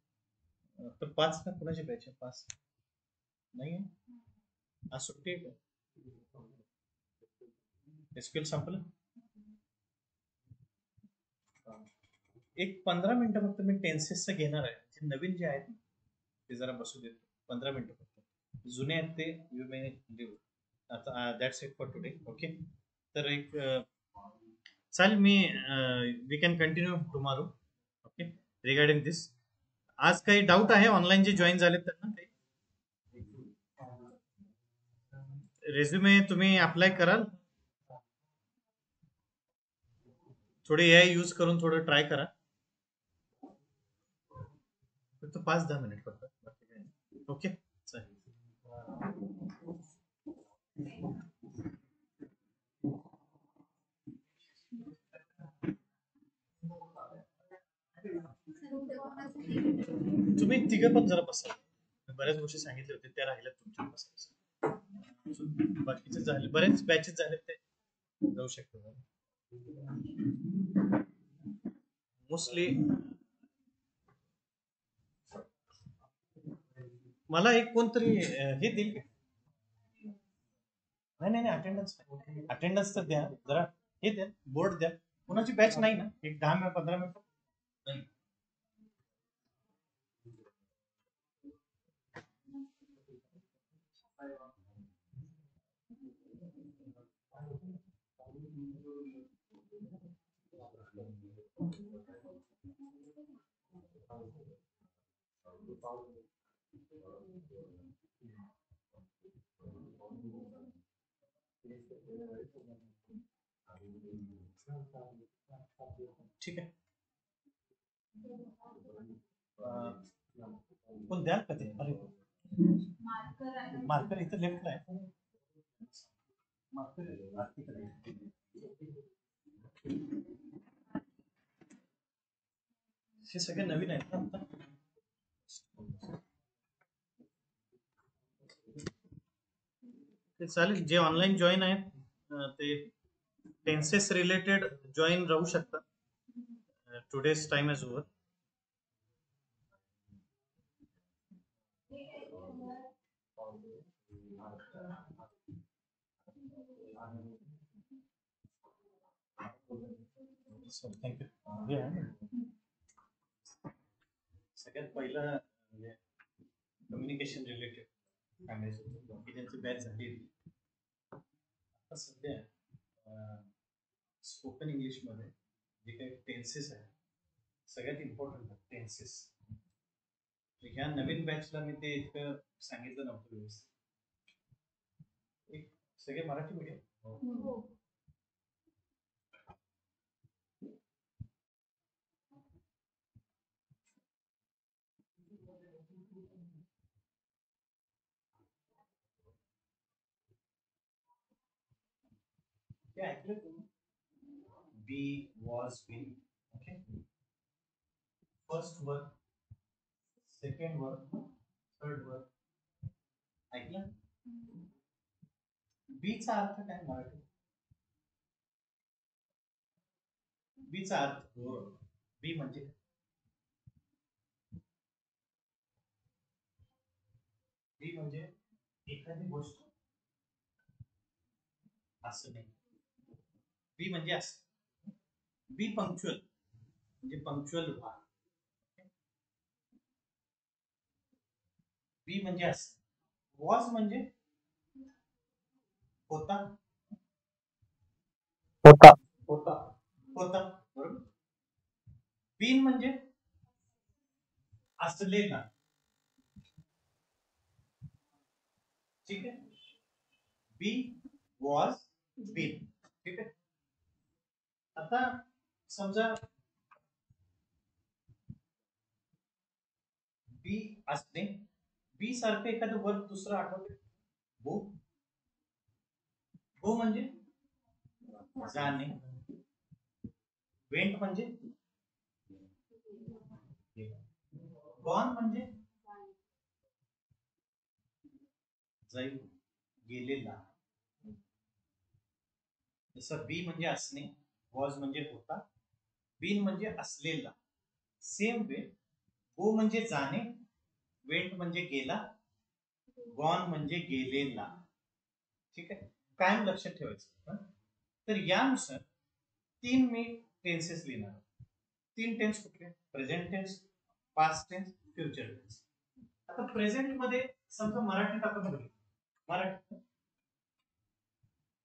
Speaker 1: तर 5 ना कुणाची बॅच आहे? 5 नाही आहे, आज सुट्टी आहे का? एसक्यूएल संपलं. एक 15 मिनिटं फक्त मी टेन्सेसचं घेणार आहे, जे नवीन जे आहेत ते जरा बसू देतो. 15 मिनिटं फक्त, जुने आहेत ते यू मे लिव्ह. आता that's it for today. Okay, तर एक चालेल, मी we can continue tomorrow. Okay, regarding this. आज काही डाऊट आहे ऑनलाईन जे जॉईन झालेत त्यांना? काही रेझ्युमे तुम्ही अप्लाय कराल, थोडे एआय यूज करून थोडं ट्राय करा, फक्त 5-10 मिनिट फक्त. ओके चालेल. तुम्ही तिघं पण जरा बसा, बऱ्याच गोष्टी सांगितल्या होत्या त्या राहिल्यात तुमच्या बसायचं. बाकीचे झाले, बरेच बॅचेस झाले ते जाऊ शकतो मोस्टली. मला एक कोणतरी हे देईल का? नाही, अटेंडन्स तर द्या जरा, हे द्या बोर्ड द्या. कोणाची बॅच नाही ना? एक 10-15 मिनिट नाही. ठीक आहे, पण द्याल का ते? अरे मार्कर इथं लेफ्टला आहे. मार्कर हे सगळे नवीन आहेत ना आता. ते चालेल, जे ऑनलाईन जॉईन आहेत ते टेन्सेस रिलेटेड जॉईन राहू शकतात. Today's time is over. Thank you. सगळ्यात पहिलं म्हणजे कम्युनिकेशन रिलेटेड सांगायचं होतं, बाकी त्यांची बॅच झाली. आता सध्या स्पोकन इंग्लिशमध्ये जे काही टेन्सेस आहेत सगळ्यात इम्पॉर्टंट टेन्सेस. ह्या नवीन बॅचला मी ते इतकं सांगितलं नव्हतं व्यवस्थित. एक सगळे मराठी मीडियम. ते ऐकलं तुम्ही? Be was been. Okay, first word, second word, third word ऐकलं? बीचा अर्थ काय मराठी? बीचा अर्थ बी म्हणजे बी म्हणजे एखादी गोष्ट असं नाही. बी म्हणजे असं. बी पंक्च्युअल म्हणजे पंक्च्युअल व्हा. बी म्हणजे असं. वॉज म्हणजे होता.
Speaker 4: होता.
Speaker 1: होता होता बरोबर. बीन म्हणजे असलेला. ठीक आहे. बी वॉज बीन. ठीक आहे. आता समजा बी असणे. बी सारखं एखादं वर्ड दुसरं आठवते. गो. गो म्हणजे जाणे. वेंट म्हणजे गॉन म्हणजे जाईल, गेलेला. जसं बी म्हणजे असणे, वॉज म्हणजे होता, बीन म्हणजे असलेला. सेम वे गो म्हणजे जाणे, वेंट म्हणजे गेला, गॉन म्हणजे गेलेला. ठीक आहे. कायम लक्षात ठेवायचं. तर यानुसार 3 मी टेन्सेस लिहिणार. 3 टेन्स कुठले? Present tense, past tense, future tense. आता प्रेझेंट मध्ये समजा मराठीत आपण बघितलं.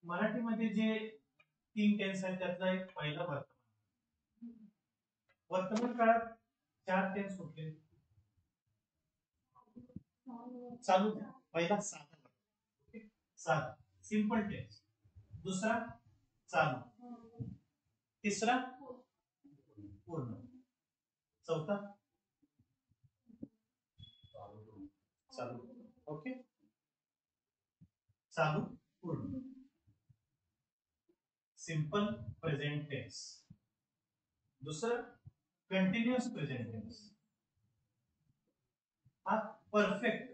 Speaker 1: मराठीमध्ये जे 3 टेन्स आहेत त्यातला एक पहिला वर्तमान. वर्तमान काळात 4 टेन्स कुठले? चालू द्या. पहिला साधा, साधा सिंपल टेन्स. दुसरा चालू. तिसरा पूर्ण. चौथा चालू. ओके, चालू पूर्ण. Simple present tense. दुसरं कंटिन्युअस प्रेझेंट टेन्स. हा परफेक्ट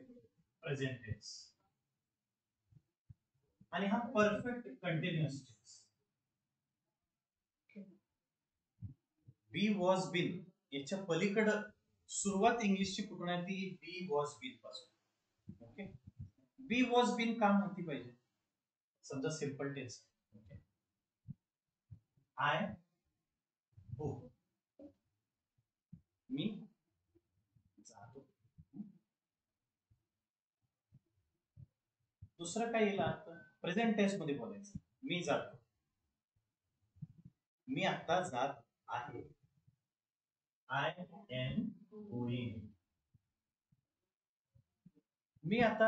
Speaker 1: प्रेझेंट टेन्स. आणि हा perfect continuous tense. Be was been याच्या पलीकडे सुरुवात इंग्लिशची कुठून आहे? ती बी वॉज बिन पासून. ओके, बी वॉज बिन का माहिती पाहिजे? समजा सिंपल टेन्स. आय हो, मी जातो. दुसरं काय येईल? प्रेझेंट टेन्स मध्ये बोलायचं. मी जातो, मी आता जात आहे. I am going. मी आता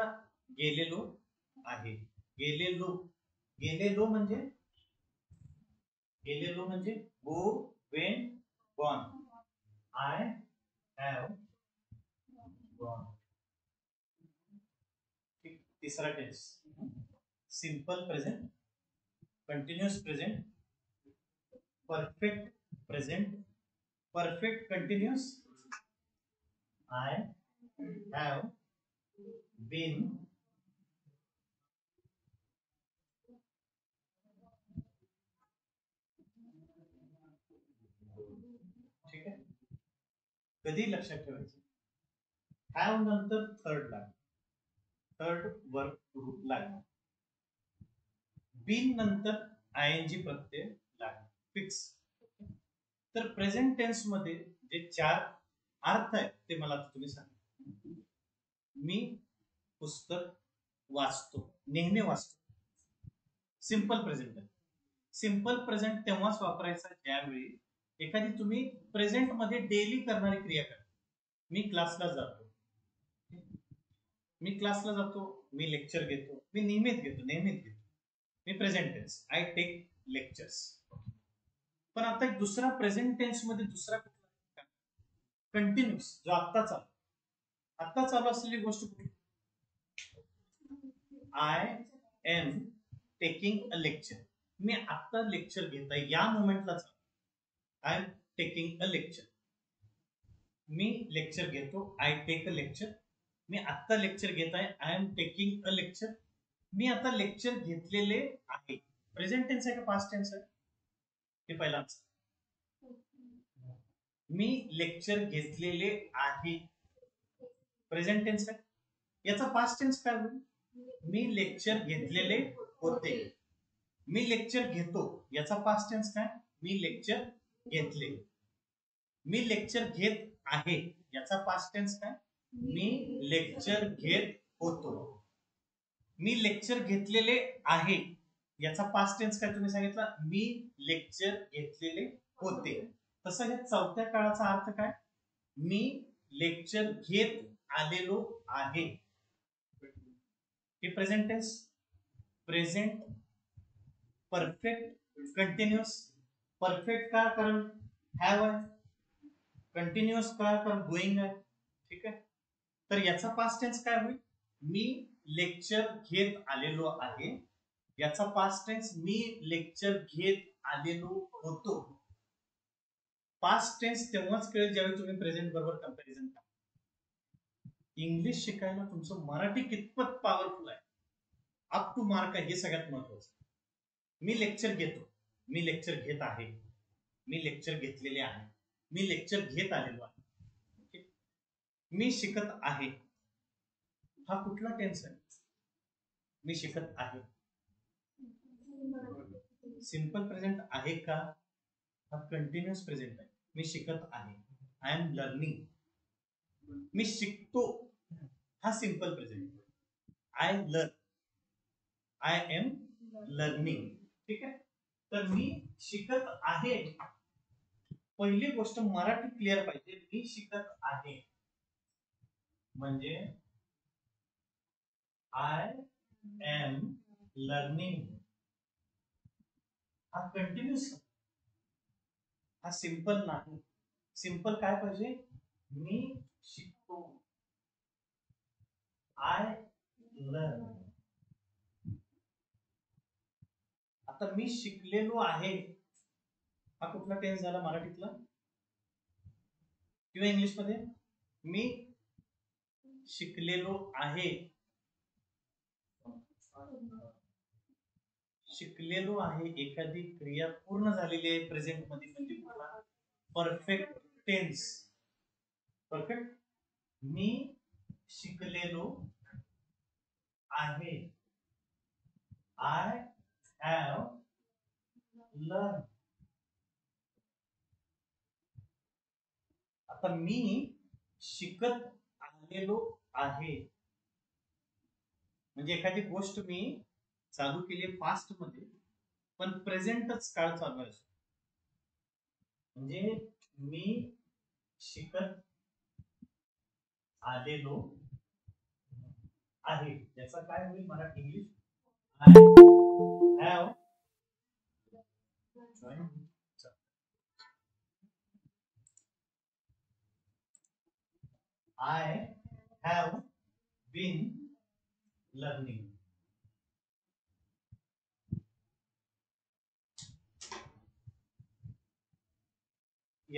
Speaker 1: गेलेलो आहे. गेलेलो. गेलेलो म्हणजे go, went, gone. I have gone. तिसरा tense simple present, continuous present, perfect present, perfect continuous, I have been ठीक आहे. कधी लक्षात ठेवायचं, हॅव नंतर थर्ड लागणार, थर्ड वर्ब रूप लागणार, बीन नंतर आयएनजी प्रत्यय लागणार, फिक्स. तर प्रेझेंट टेन्स मध्ये जे 4 अर्थ आहेत ते मला तुम्ही सांगा. मी पुस्तक वाचतो, नेहमी वाचतो, सिंपल प्रेझेंट आहे. सिंपल प्रेझेंट तेव्हाच वापरायचा ज्यावेळी एखादी तुम्ही प्रेझेंट मध्ये डेली करणारी क्रिया करा. मी क्लासला जातो, मी क्लासला जातो, मी लेक्चर घेतो, मी नेहमीच घेतो, मी present tense, I take lectures. पण आता एक दुसरा प्रेझेंट टेन्स मध्ये दुसरा कंटिन्यूस, जो आत्ता चालू असलेली गोष्ट कुठली, I am taking a lecture. मी आत्ता लेक्चर घेत आहे, या moment I am taking a lecture. मी लेक्चर घेतो, आय टेक अ लेक्चर. मी आत्ता लेक्चर घेत आहे, I am taking a lecture. मी आता लेक्चर घेतलेले आहे. प्रेझेंट टेन्स आहे का पास्ट टेन्स आहे, हे पहिला. मी लेक्चर घेतलेले आहे, प्रेझेंट टेन्स आहे. याचा पास्ट टेन्स काय होईल, मी लेक्चर घेतलेले होते. मी लेक्चर घेतो, याचा पास्ट टेन्स काय, मी लेक्चर घेतले. मी लेक्चर घेत आहे, याचा पास्ट टेन्स काय, मी लेक्चर घेत होतो. मी लेक्चर घेतलेले आहे, याचा पास्ट टेन्स काय तुम्ही सांगितला, मी लेक्चर घेतलेले होते. तसं या चौथ्या काळाचा अर्थ काय, मी लेक्चर घेत आलेलो आहे. हे present tense, present perfect continuous. Perfect का, कारण हॅव आहे. कंटिन्यूअस का, कारण गोइंग आहे. ठीक आहे. तर याचा पास्ट टेन्स काय होईल, मी लेक्चर घेत आलेलो आहे. याचा पास्ट टेन्स, मी लेक्चर घेत आलेलो होतो. पास्ट टेन्स तेव्हाच कळेल ज्यावेळी तुम्ही प्रेझेंट बरोबर कंपॅरिझन करा. इंग्लिश शिकायला तुमचं मराठी कितपत पॉवरफुल आहे, अप टू मार्क आहे, हे सगळ्यात महत्वाचं. मी लेक्चर घेतो, मी लेक्चर घेत आहे, मी लेक्चर घेतलेले आहे, मी लेक्चर घेत आलेलो आहे. मी शिकत आहे, हा कुठला टेन्स आहे, मी शिकत आहे. सिंपल प्रेझेंट आहे का, हा कंटिन्यूअस प्रेझेंट आहे. मी शिकत आहे, आय एम लर्निंग. मी शिकतो, हा simple present, I learn, I am learning. ठीक आहे. तर मी शिकत आहे, पहिली गोष्ट मराठी क्लिअर पाहिजे. मी शिकत आहे म्हणजे आय एम लर्निंग, हा कंटिन्यूअस, हा सिंपल नाही. सिंपल काय पाहिजे, मी शिकतो, आय लर्न. आता मी शिकलेलो आहे, हा कुठला टेन्स झाला मराठीतला किंवा इंग्लिश मध्ये, मी शिकलेलो आहे. शिकलेलो आहे, एखादी क्रिया पूर्ण झालेली आहे प्रेझेंट मध्ये, म्हणजे परफेक्ट टेन्स. परफेक्ट, मी शिकलेलो आहे, आय हॅव लर्न. आता मी शिकत आलेलो आहे म्हणजे एखादी गोष्ट मी चालू केली पास्ट मध्ये, पण प्रेझेंटच काळ चालू आहे, म्हणजे मी शिकत आलेलो आहे. याचा काय होईल Marathi English, I have I have been learning.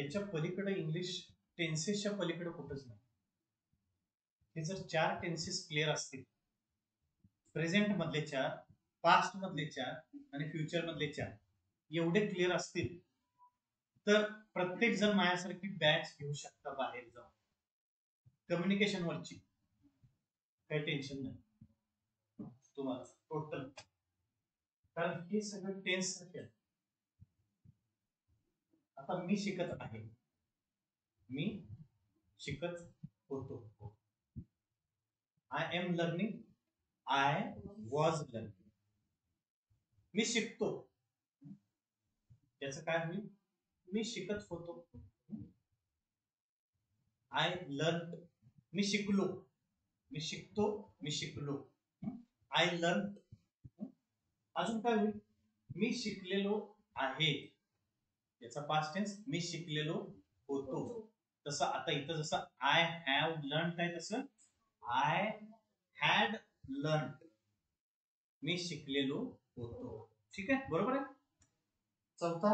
Speaker 1: याच्या पलीकडे इंग्लिश टेन्सेसच्या पलीकडे कुठंच नाही. हे जर 4 टेन्सेस क्लिअर असतील, प्रेझेंट मधले 4, पास्ट मधले 4 आणि फ्युचर मधले 4 एवढे क्लिअर असतील तर प्रत्येक जण माझ्यासारखी बॅच घेऊ शकता बाहेर जाऊन कम्युनिकेशन वरची. काही टेन्शन नाही तुम्हाला टोटल, कारण हे सगळं टेन्स सारखे. आता मी शिकत आहे, मी शिकत होतो. I am learning, I was learning. मी शिकतो, त्याचं काय होईल? मी शिकत होतो. आय लर्न, मी शिकलो, मी शिकतो, मी शिकलो. I learn. अजून काय होईल? मी शिकलेलो आहे, याचा पास्ट टेन्स मी शिकलेलो होतो. तसं आता इथं जसं आय हॅव लर्न आहे तसं आय हॅड लर्न, मी शिकलेलो होतो. ठीक आहे, बरोबर आहे. चौथा,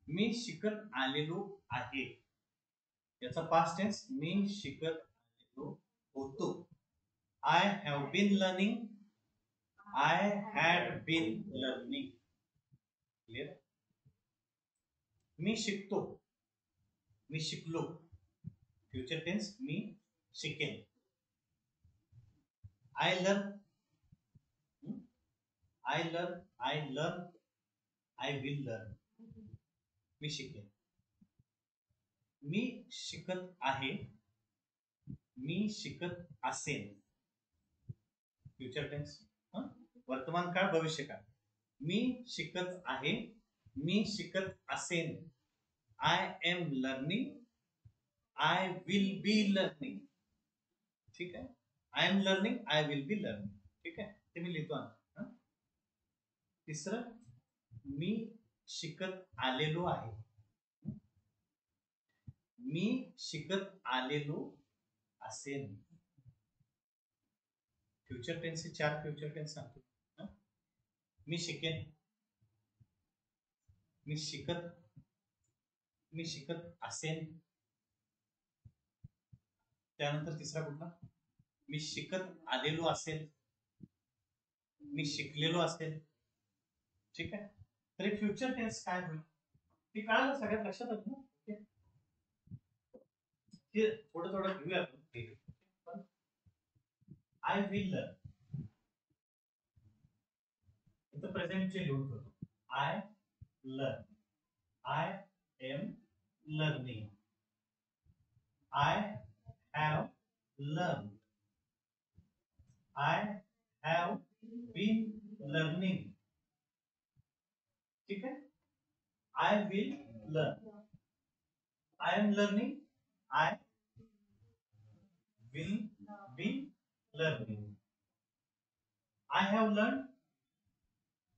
Speaker 1: मी शिकत आलेलो आहे, याचा पास्ट टेन्स मी शिकत आलेलो होतो. I have been learning, I had been learning. Clear? मी शिकतो, मी शिकलो, फ्युचर टेन्स मी शिकेन. I learn, I learn, I learn, I will learn, मी शिकेन. मी शिकत आहे, मी शिकत असेन, फ्युचर टेन्स. वर्तमान काळ, भविष्य काळ. मी शिकत आहे, मी शिकत असेन. I am learning, I will be learning. ठीक आहे, I am learning, I will be learning. ठीक आहे, ते मी लिहितो. तिसरं, मी शिकत आलेलो आहे, मी शिकत आलेलो असेन. फ्युचर टेन्सचे 4 फ्युचर टेन्स सांगतो. मी शिकेन, मी शिकत असेन. त्यानंतर तिसरा कुठला? मी शिकत आलेलो असेल, मी शिकलेलो असेल. ठीक आहे, तरी फ्युचर टेन्स काय होईल ते कळालं, सगळ्यात लक्षात आलं ना. ते थोडं थोडं घेऊया आपण. आय विल लर्न, इथं प्रेझेंटचे लिहून करतो. I learn, I am learning, I have learn, I have been learning. ठीक आहे, I will learn, I am learning, I will be learning, I have learn,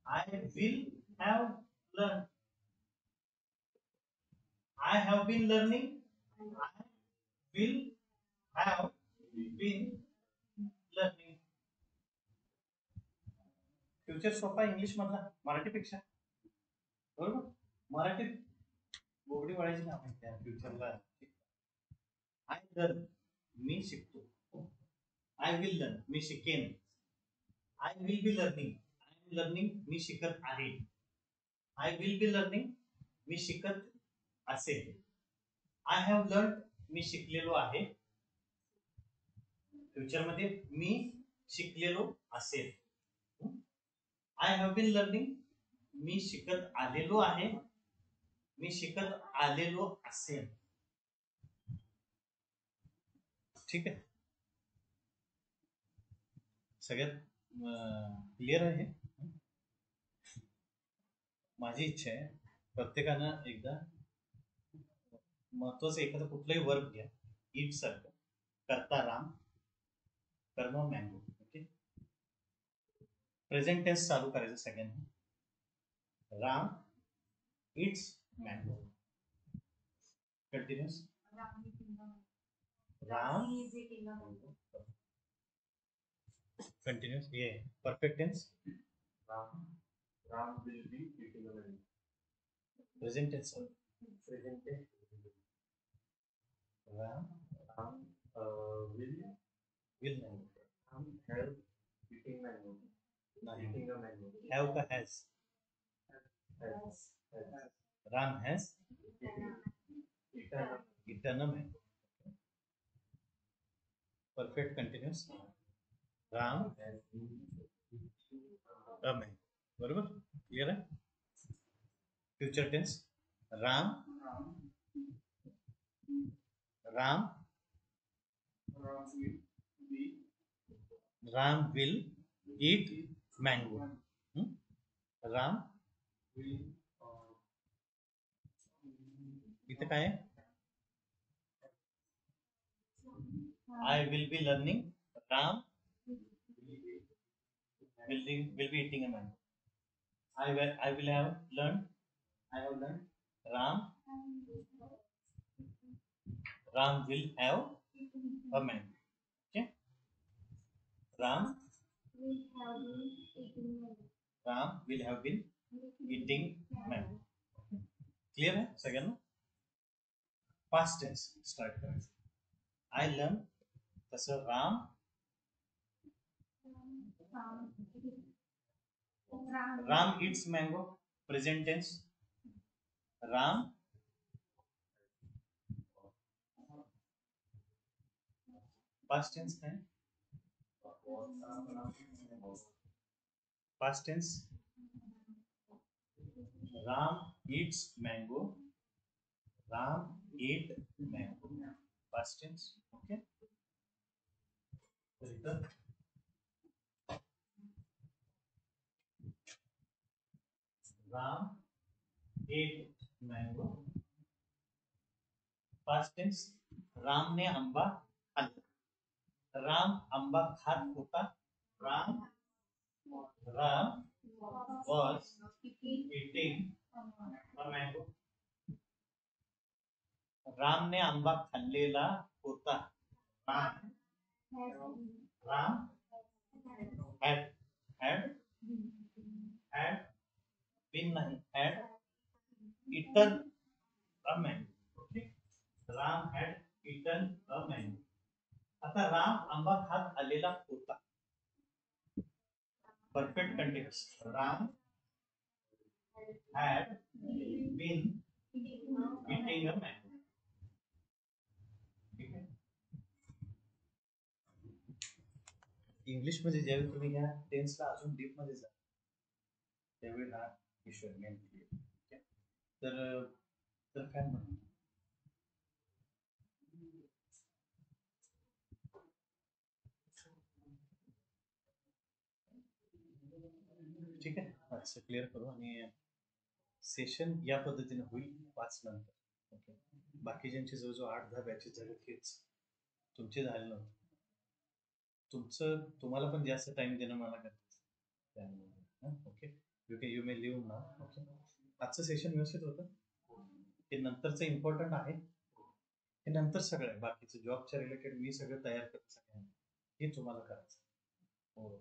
Speaker 1: I will have learn, I have been learning, I will have been learning. Future सोपा English मधला मराठीपेक्षा, बरोबर. मराठीत बोबडी वळायची नाव आहे त्या फ्युचरला. I learn, मी शिकतो. आय विल लर्न, मी शिकेन. I will be learning, I am learning, मी शिकत आहे. आय विल बी लर्निंग, मी शिकत असेल. आय हॅव लर्न, मी शिकलेलो आहे. फ्युचर मध्ये मी शिकलेलो असेल. आय हॅव बीन लर्निंग, मी शिकत आलेलो आहे, मी शिकत आलेलो असेल. ठीक आहे, सगळ्यात क्लिअर आहे. माझी इच्छा आहे प्रत्येकानं एकदा महत्वाचं एखादं कुठलंही वर्क घ्या. इट सारखं, करता राम, कर्म मँगो. ओके, प्रेझेंट टेन्स चालू करायचं सगळ्यांनी. Ram eats mango. Continuous, Ram continuous. ये perfect tense.
Speaker 4: Ram will be eating a mango.
Speaker 1: Present tense.
Speaker 4: Present tense.
Speaker 1: Ram will नाही. नाही. Have का has? Ram has eaten a mango. Perfect continuous. Ram a mango. बरोबर? Clear आहे? Future tense. Ram will eat mango. Ram इथे काय आहे? I will be learning. Ram will be eating a mango. I will have learned. I have learned. Ram will have a mango. Okay. Ram will have been eating mango. Clear है सगळ्यांना? Past tense start करायचं. I learn तसं Ram eats mango. Present tense. Ram past tense है. Past tense. Ram eats mango. Ram eat mango. Past tense. Okay. Ram ate mango. Past tense. Ram ने आंबा खाल्ला. राम आंबा खात होता. Ram was eating a mango. Ram ने आंबा खाल्लेला होता. Ram had been नहीं had eaten a mango. Okay. Ram had eaten a mango. आता राम आंबा खात आलेला होता. Perfect continuous. Ram had been eating a mango. English मध्ये ज्यावेळी तुम्ही ह्या टेन्सला अजून डीप मध्ये जा त्यावेळी हा इश्यू मेन क्लिअर. तर काय म्हणू ठीक आहे. असं क्लिअर करू आणि सेशन या पद्धतीने होईल 5 नंतर. ओके. बाकीच्यांचे जवळजवळ 8-10 बॅचेस झाले तेच तुमचे झाले नव्हते. तुम्हाला पण जास्त टाइम देणं मला गरजेचं. Okay. You may leave now. Okay. आजचं सेशन व्यवस्थित होतं. हे नंतरचं इम्पॉर्टंट आहे. हे नंतर सगळं आहे. बाकीचं जॉबच्या रिलेटेड मी सगळं तयार करत सगळ्यांना हे तुम्हाला करायचं. हो.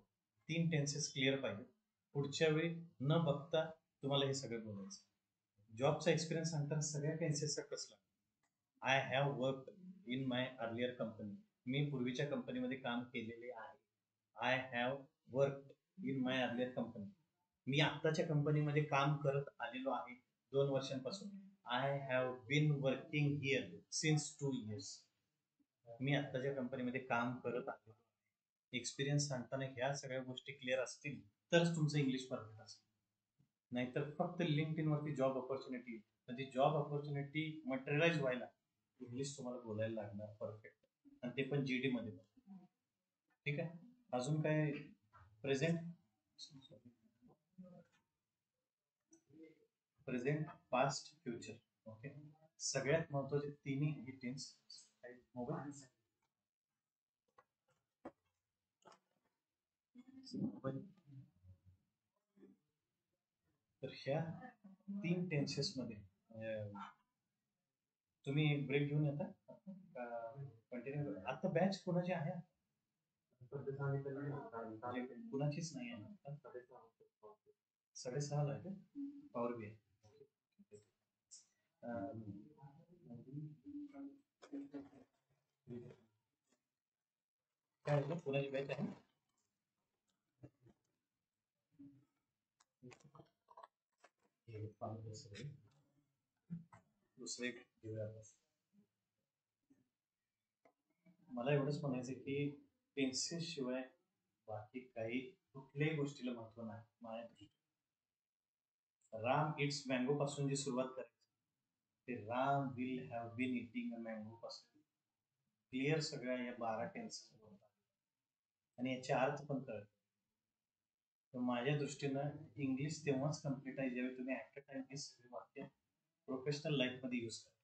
Speaker 1: 3 टेन्सेस क्लिअर पाहिजे. पुढच्या वेळी न बघता तुम्हाला हे सगळं बोलायचं. जॉबचा एक्सपिरियन्स सांगताना सगळ्या टेन्सेसचा कसला. I have work in my earlier company. मी पूर्वीच्या कंपनीमध्ये काम केलेले आहे. I have work in my earlier company. मी आत्ताच्या कंपनीमध्ये काम करत आलेलो आहे 2 वर्षांपासून. I have been working here since 2 years. मी आत्ताच्या कंपनीमध्ये काम करत आलेलो आहे. एक्सपिरियन्स सांगताना ह्या सगळ्या गोष्टी क्लिअर असतील तरच तुमचं इंग्लिश परफेक्ट असेल. नाहीतर फक्त लिंक्डइन वरती जॉब ऑपॉर्च्युनिटी म्हणजे जॉब ऑपॉर्च्युनिटी मटेरियलाइज व्हायला इंग्लिश तुम्हाला बोलायला लागणार परफेक्ट. आणि ते पण जीडी मध्ये. ठीक आहे. अजून काय प्रेझेंट पास्ट फ्युचर. ओके. सगळ्यात महत्वाचे तिन्ही हे टेन्स. मोबाईल तर ह्या 3 टेन्सेस मध्ये तुम्ही एक ब्रेक घेऊन येता कंटिन्यू. आता बॅच कोणाची आहे? कुणाचीच नाही आहे. 6:30 ला आहे पॉवर बी आहे. काय झालं, पुण्याची बॅच आहे. दुसरे घेऊया आपण. मला एवढंच म्हणायचं की पेन्सिल शिवाय बाकी काही कुठल्याही गोष्टीला महत्व नाही माझ्या दृष्टीने. राम इट्स मँगो पासून जी सुरुवात करायची ते Ram will have been eating a mango पासून क्लिअर सगळ्या या 12 टेन्स आणि याचे अर्थ पण कळत. तर माझ्या दृष्टीनं इंग्लिश तेव्हाच कम्प्लीट आहे जेव्हा तुम्ही ऍट अ टाइम हे सगळे वाक्य प्रोफेशनल लाईफ मध्ये यूज करा.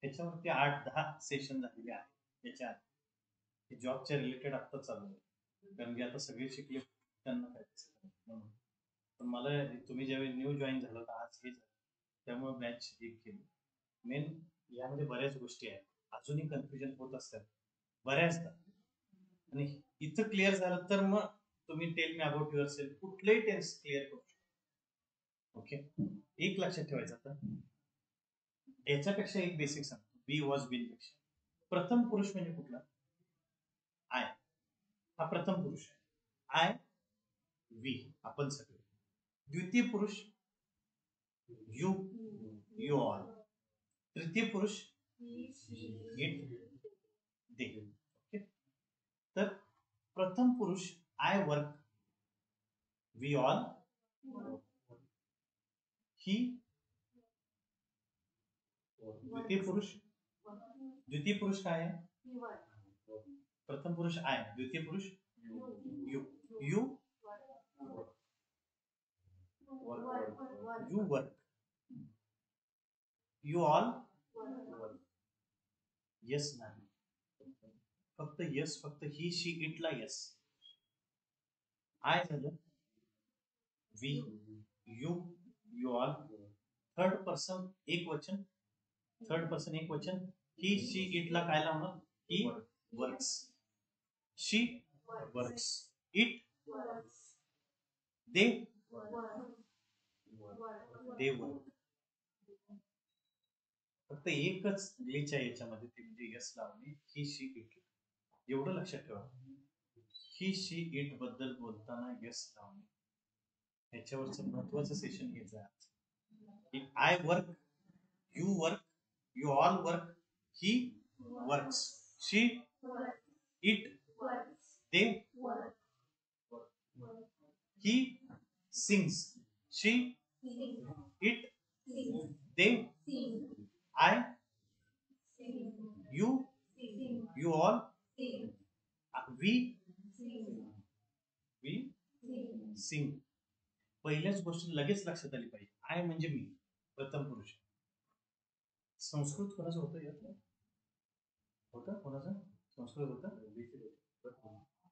Speaker 1: त्याच्यावरती 8-10 सेशन झालेले आहेत. त्याच्या जॉबच्या रिलेटेड आत्ता चालू आहे, कारण की आता सगळे शिकले त्यांना काय म्हणून. पण मला तुम्ही ज्यावेळी न्यू जॉईन झालं तर आज हे झालं त्यामुळे बॅच एक केली. मेन यामध्ये बऱ्याच गोष्टी आहेत, अजूनही कन्फ्युजन होत असतात बऱ्याचदा, आणि इथं क्लिअर झालं तर मग तुम्ही tell me about your self कुठलेही टेन्स क्लिअर करू शकता. ओके, एक लक्षात ठेवायचं आता याच्यापेक्षा एक बेसिक सांगतो. बी वॉज बीन पेक्षा प्रथम पुरुष म्हणजे कुठला? आय हा प्रथम पुरुष आहे. आय, वी आपण सगळे. द्वितीय पुरुष यू, यू ऑल. तृतीय पुरुष इट, दे. ओके, तर प्रथम पुरुष I work, we all, he. द्वितीय पुरुष काय आहे? प्रथम पुरुष आय, द्वितीय पुरुष you, you you work, you all S नाही, फक्त यस, फक्त ही शी इटला यस. आय झालं, we, you, you all. Third person एक वचन, ही शी इटला काय लावणार? He works, she works, it they work. फक्त एकच ग्लिच आहे याच्यामध्ये, ते म्हणजे यस लावणे, ही शी इट. एवढं लक्षात ठेवा, ही शी इट बद्दल बोलताना यस लावणे, ह्याच्यावरचं महत्वाचं सेशन घ्यायचं आहे. I work, you work, you all work, he works, she it, they, he sings, she it, they, I, you, you all, we sing. पहिल्याच गोष्ट लगेच लक्षात आली पाहिजे, आय म्हणजे मी, प्रथम पुरुष. संस्कृत कोणाचं होतं यात? होतं कोणाचं संस्कृत होतं?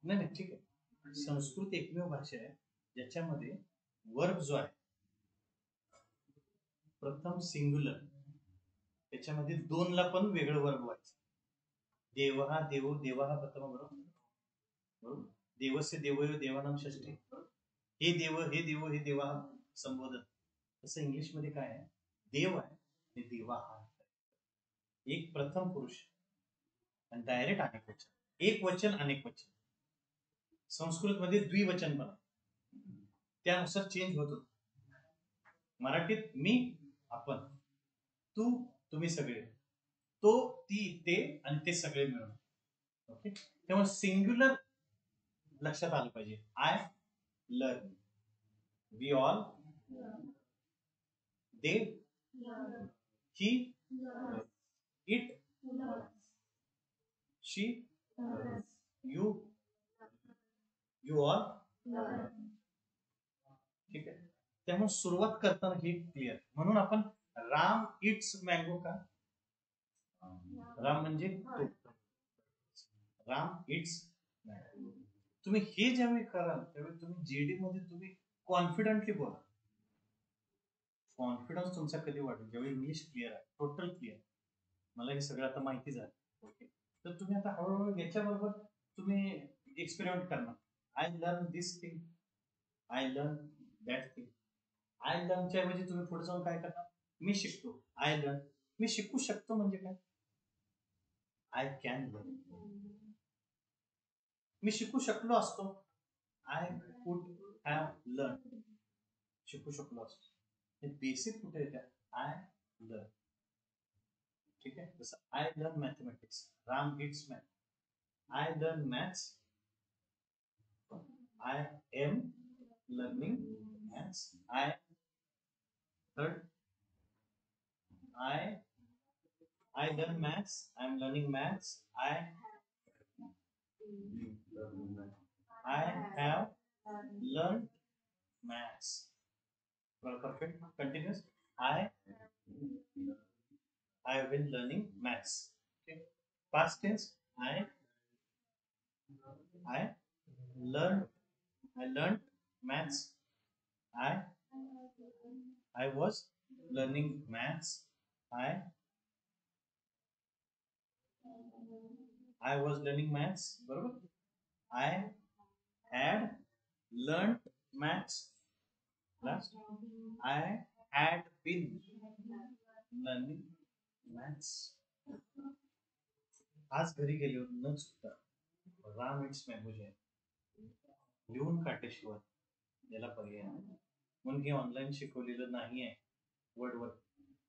Speaker 1: नाही ठीक आहे. संस्कृत एकमेव भाषा आहे ज्याच्यामध्ये वर्ब जो आहे प्रथम सिंग्युलर, त्याच्यामध्ये 2 ला पण वेगळं वर्ब व्हायचं. देवहा, देवो, देवाहा प्रथम, बरोबर. देवस्य देवयो देवानाम षष्ठी, हे देव, हे देव, हे देवा संबोधन. तसं इंग्लिश मध्ये काय आहे? देव आहे आणि देवा हा एक प्रथम पुरुष आणि डायरेक्ट अनेक वचन, एक वचन अनेक वचन. संस्कृत मध्ये द्विवचन पण त्यानुसार चेंज होत होत. मराठीत मी, आपण, तू, तुम्ही सगळे, तो, ती, ते आणि ते सगळे मिळून. ओके, तेव्हा सिंग्युलर लक्षात आलं पाहिजे. I learn, we all, they, he, it, she, you, you all. ठीक आहे, त्यामुळे सुरुवात करताना हे क्लिअर. म्हणून आपण राम इट्स मँगो का? राम म्हणजे तो, राम इट्स मँगो. तुम्ही हे ज्यावेळी कराल त्यावेळी तुम्ही जीडी मध्ये तुम्ही कॉन्फिडंटली बोला. कॉन्फिडन्स तुमचा कधी वाटेल जेव्हा इंग्लिश क्लिअर आहे, टोटल क्लिअर. मला हे सगळं आता माहिती झालं. ओके, तर तुम्ही आता हळूहळू याच्याबरोबर तुम्ही एक्सपेरिमेंट करणार. I learn this thing, I learn that thing. I लर्नच्या ऐवजी तुम्ही पुढे जाऊन काय करणार? मी शिकतो. आय लर्न, मी शिकू शकतो म्हणजे काय? I can learn. मी शिकू शकलो असतो. I could have learn. शिकू शकलो असतो. हे बेसिक कुठे येते? I learn. ठीक आहे. जसं I learn mathematics. Ram heats math. I learn maths. I am learning maths. I third. I learn maths. I'm learning maths. I have learned maths. Well, perfect. Continuous. I have been learning maths. Okay. Past tense. I learned maths. I was learning maths. I was learning maths. बरोबर. I had learned maths. Last. I had been learning maths. आज घरी गेले न चुकता Ram it's मॅगोज आहे लिहून काटेश्वर याला पर्याय नाही. म्हणून हे ऑनलाईन शिकवलेलं नाही आहे. वर्डवर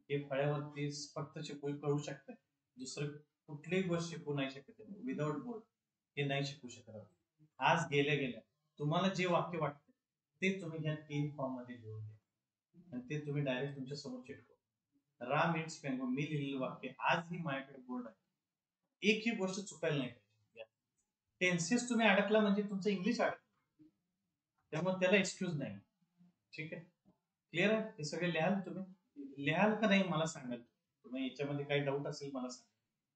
Speaker 1: हे फळ्यावरती फक्त शिकवू कळू शकते. दुसरं कुठलीही गोष्ट शिकवू नाही शकत. विदाउट बोर्ड हे नाही शिकू शकत. आज गेल्या तुम्हाला जे वाक्य वाटतं ते तुम्ही ह्या 3 फॉर्म मध्ये लिहून द्या आणि ते तुम्ही डायरेक्ट तुमच्या समोर चिटकवा. राम इट्स मॅंगो मी लिहिलेलं वाक्य आजही माझ्याकडे बोर्ड आहे. एकही गोष्ट चुकायला नाही पाहिजे. टेन्सेस तुम्ही अडकला म्हणजे तुमचं इंग्लिश अडकलं. त्यामुळे त्याला एक्सक्यूज नाही. ठीक आहे. क्लिअर आहे. हे सगळे लिहाल तुम्ही. लिहाल का नाही मला सांगाल. तुम्ही याच्यामध्ये काही डाऊट असेल मला सांगा.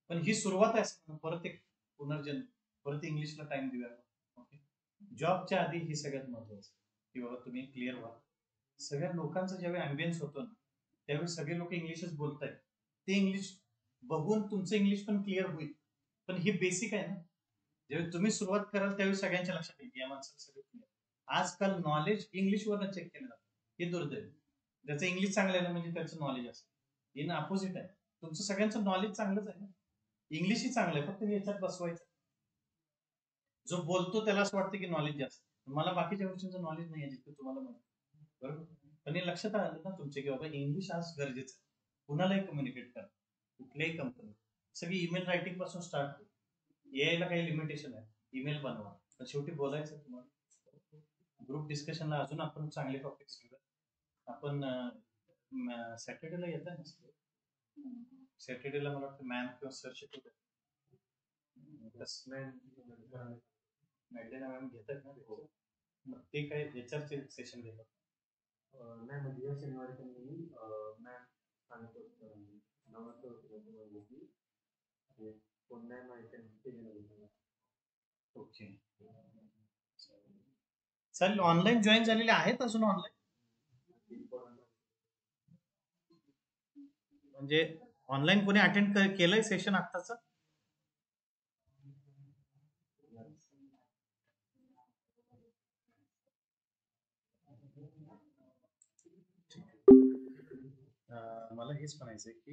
Speaker 1: पण ही सुरुवात आहे. परत एक पुनर्जन्म. परत इंग्लिशला टाइम देऊया. ओके. जॉबच्या आधी ही सगळ्यात महत्वाचं की बाबा तुम्ही क्लिअर व्हा. सगळ्या लोकांचं ज्यावेळी अँबियन्स होतो ना त्यावेळी सगळे लोक इंग्लिशच बोलतायत. ते इंग्लिश बघून तुमचं इंग्लिश पण क्लिअर होईल. पण हे बेसिक आहे ना. ज्यावेळी तुम्ही सुरुवात कराल त्यावेळी सगळ्यांच्या लक्षात येईल या माणसाचं सगळं क्लिअर. आजकाल नॉलेज इंग्लिशवरनं चेक केलं जातं. हे दुर्दैव. ज्याचं इंग्लिश चांगलं आहे ना म्हणजे त्याचं नॉलेज असतं. हे ना अपोजिट आहे. तुमचं सगळ्यांचं नॉलेज चांगलंच आहे ना. इंग्लिशही चांगलं आहे फक्त याच्यात बसवायचं. जो बोलतो त्याला असं वाटतं की नॉलेज जास्त. मला बाकीच्या गोष्टींचं नॉलेज नाही आहे जितकं तुम्हाला माहिती. बरोबर. पण हे लक्षात आलं ना तुमचे की बाबा इंग्लिश आज गरजेचं आहे. कुणालाही कम्युनिकेट करा. कुठल्याही कंपनी सगळी ईमेल रायटिंग पासून स्टार्ट होईल. यायला काही लिमिटेशन आहे. ईमेल बनवा पण शेवटी बोलायचं तुम्हाला. ग्रुप डिस्कशनला अजून आपण चांगले टॉपिक्स घेऊया. आपण सॅटर्डेला येत आहे ना. सॅटर्डेला मला वाटतं मॅम किंवा सर शिकवतात. मॅम घेतात ना. मग ते काय याच्यावरचे सेशन घेतात.
Speaker 6: नाही म्हणजे या शनिवारी त्यांनी मॅम सांगत होतं की पुन्हा माहिती.
Speaker 1: ओके. चालेल. ऑनलाईन जॉईन झालेले आहेत अजून ऑनलाईन म्हणजे ऑनलाईन कोणी अटेंड केलंय सेशन आत्ताच. मला हेच म्हणायचंय की